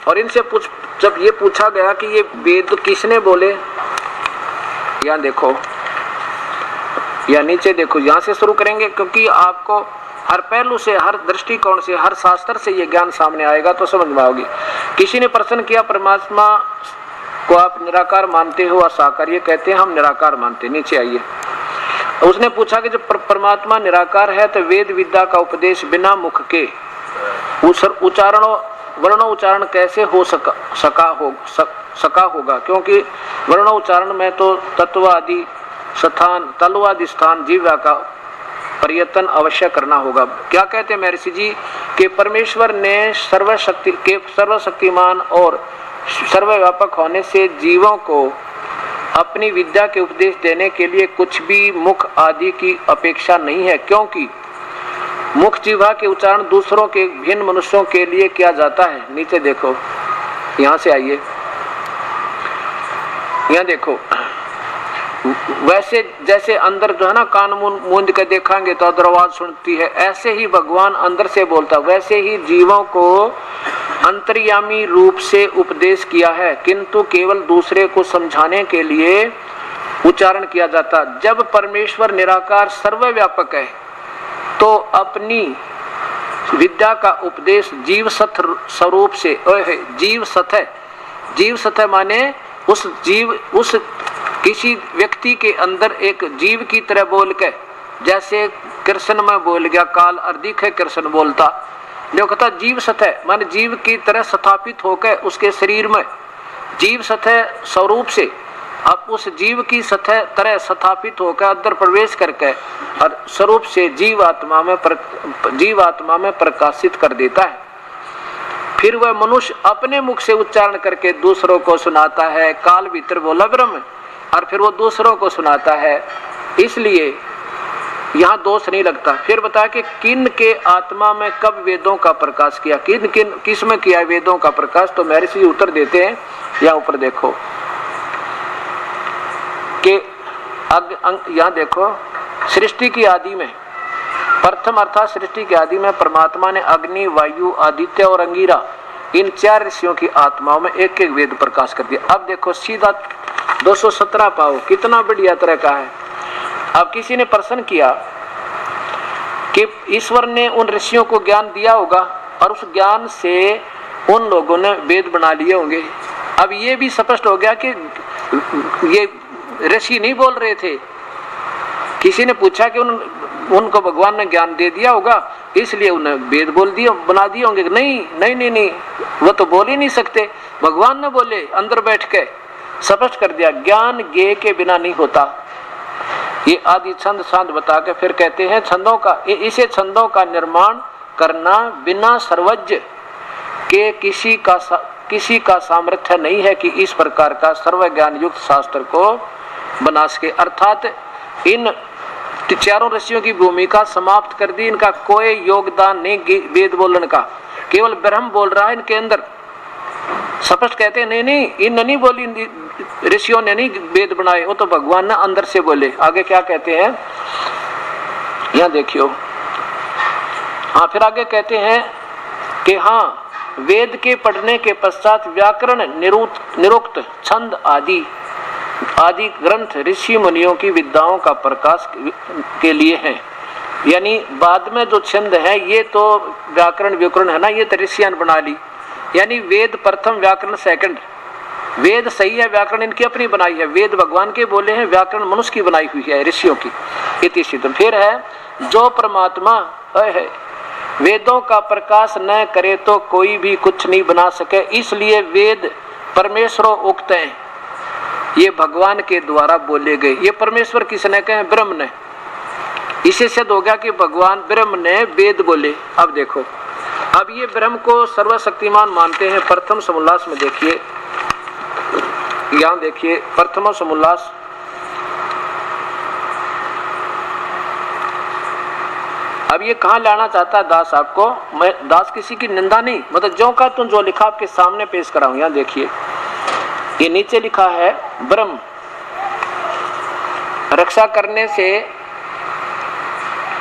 और इनसे जब ये पूछा गया कि ये वेद किसने बोले, यहाँ देखो या नीचे देखो, यहाँ से शुरू करेंगे क्योंकि आपको हर पहलू से, हर दृष्टिकोण से, हर शास्त्र से ये ज्ञान सामने आएगा तो समझ में आओगी। किसी ने प्रश्न किया परमात्मा को आप निराकार मानते हो या साकार? ये कहते हैं हम निराकार मानते। नीचे आइए। उसने पूछा कि जब परमात्मा निराकार है तो वेद विद्या का उपदेश बिना मुख के वर्णोच्चारण कैसे हो सका होगा, क्योंकि वर्णोच्चारण में तो तत्वादि स्थान जीवा का प्रयत्न अवश्य करना होगा। क्या कहते हैं महर्षि जी कि परमेश्वर ने सर्वशक्तिमान और सर्वव्यापक होने से जीवों को अपनी विद्या के उपदेश देने के लिए कुछ भी मुख आदि की अपेक्षा नहीं है, क्योंकि मुख जीवा के उच्चारण दूसरों के भिन्न मनुष्यों के लिए किया जाता है। नीचे देखो, यहां से आइए, यहां देखो। वैसे जैसे अंदर जो है ना कान मूंद के देखेंगे तो अदर आवाज सुनती है, ऐसे ही भगवान अंदर से बोलता, वैसे ही जीवों को अंतर्यामी रूप से उपदेश किया है, किंतु केवल दूसरे को समझाने के लिए उच्चारण किया जाता। जब परमेश्वर निराकार सर्वव्यापक है तो अपनी विद्या का उपदेश जीव सत स्वरूप से, जीव सत माने उस किसी व्यक्ति के अंदर एक जीव की तरह बोल के, जैसे कृष्ण में बोल गया, काल अर्धिक है कृष्ण बोलता, जो कहता जीव सतह माने जीव की तरह स्थापित होकर उसके शरीर में जीव सतह स्वरूप से अब उस जीव की सतह तरह स्थापित होकर अंदर प्रवेश करके और स्वरूप से जीवात्मा में प्रकाशित कर देता है। फिर वह मनुष्य अपने मुख से उच्चारण करके दूसरों को सुनाता है। काल भीतर बोला ब्रह्म और फिर वो दूसरों को सुनाता है, इसलिए यहाँ दोष नहीं लगता। फिर बता कि किन के आत्मा में कब वेदों का प्रकाश किया, किस में किया वेदों का प्रकाश, तो महर्षि उत्तर देते हैं। यहाँ ऊपर देखो कि यहाँ देखो सृष्टि की आदि में प्रथम अर्थात सृष्टि की आदि में परमात्मा ने अग्नि, वायु, आदित्य और अंगिरा इन 4 ऋषियों की आत्माओं में एक एक वेद प्रकाश कर दिया। अब देखो सीधा 217 पाओ, कितना बढ़िया तरह का है। अब किसी ने प्रश्न किया कि ईश्वर ने उन ऋषियों को ज्ञान दिया होगा और उस ज्ञान से उन लोगों ने वेद बना लिए होंगे। अब ये भी स्पष्ट हो गया कि ये ऋषि नहीं बोल रहे थे, किसी ने पूछा कि उनको भगवान ने ज्ञान दे दिया होगा इसलिए उन्हें वेद बोल दिया बना दिए होंगे। नहीं नहीं नहीं नहीं, वो तो बोल ही नहीं सकते, भगवान ने बोले अंदर बैठ के स्पष्ट कर दिया, ज्ञान ज्ञेय के बिना नहीं होता। ये आदि छंद सांद बता के फिर कहते हैं छंदों का, इसे छंदों का निर्माण करना बिना सर्वज्ञ के किसी का सामर्थ्य नहीं है कि इस प्रकार का सर्व ज्ञान युक्त शास्त्र को बना सके। अर्थात इन चारों ऋषियों की भूमिका समाप्त कर दी, इनका कोई योगदान नहीं वेद बोलने का, केवल ब्रह्म बोल रहा है इनके अंदर। स्पष्ट कहते हैं नहीं नहीं, इन नहीं बोली, ऋषियों ने नहीं वेद बनाए, वो तो भगवान ने अंदर से बोले। आगे क्या कहते हैं यहाँ देखियो, हाँ फिर आगे कहते हैं कि हाँ वेद के पढ़ने के पश्चात व्याकरण निरुक्त छंद आदि ग्रंथ ऋषि मुनियों की विद्याओं का प्रकाश के लिए हैं। यानी बाद में जो छंद है ये तो व्याकरण व्याकरण है ना, ये तो ऋषियों ने बना ली। यानी वेद प्रथम व्याकरण सेकंड, वेद सही है, व्याकरण इनकी अपनी बनाई है, वेद भगवान के बोले हैं, व्याकरण मनुष्य की बनाई हुई है ऋषियों की। इति सिद्धम। फिर है जो परमात्मा है वेदों का प्रकाश न करे तो कोई भी कुछ नहीं बना सके, इसलिए वेद परमेश्वरों उक्त हैं, ये भगवान के द्वारा बोले गए। ये परमेश्वर किसने कहे? ब्रह्म ने। इसे सिद्ध हो गया कि भगवान ब्रह्म ने वेद बोले। अब देखो, अब ये ब्रह्म को सर्वशक्तिमान मानते हैं। प्रथम समोल्लास में देखिए, यहाँ देखिए प्रथम समोल्लास अब ये कहाँ लाना चाहता है दास आपको? मैं दास किसी की निंदा नहीं, मतलब जो का तुम जो लिखा आपके सामने पेश कराऊं। यहाँ देखिए ये नीचे लिखा है ब्रह्म रक्षा करने से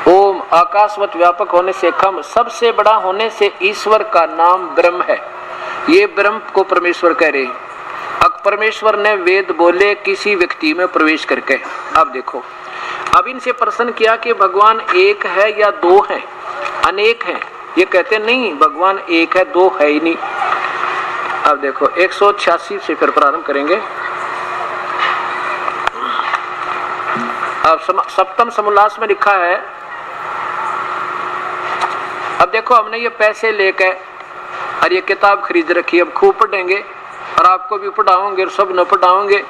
ओम आकाशवत व्यापक होने से खम सबसे बड़ा होने से ईश्वर का नाम ब्रह्म है। ये ब्रह्म को परमेश्वर कह रहे हैं। अब परमेश्वर ने वेद बोले किसी व्यक्ति में प्रवेश करके। अब देखो, अब इनसे प्रश्न किया कि भगवान एक है या दो है, अनेक है? ये कहते नहीं भगवान एक है, दो है ही नहीं। अब देखो 186 से फिर प्रारंभ करेंगे। अब सप्तम समोल्लास में लिखा है, अब देखो हमने ये पैसे लेके और ये किताब खरीद रखी, अब खूब पढ़ेंगे और आपको भी पढ़ाओगे और सब न पढ़ाओगे।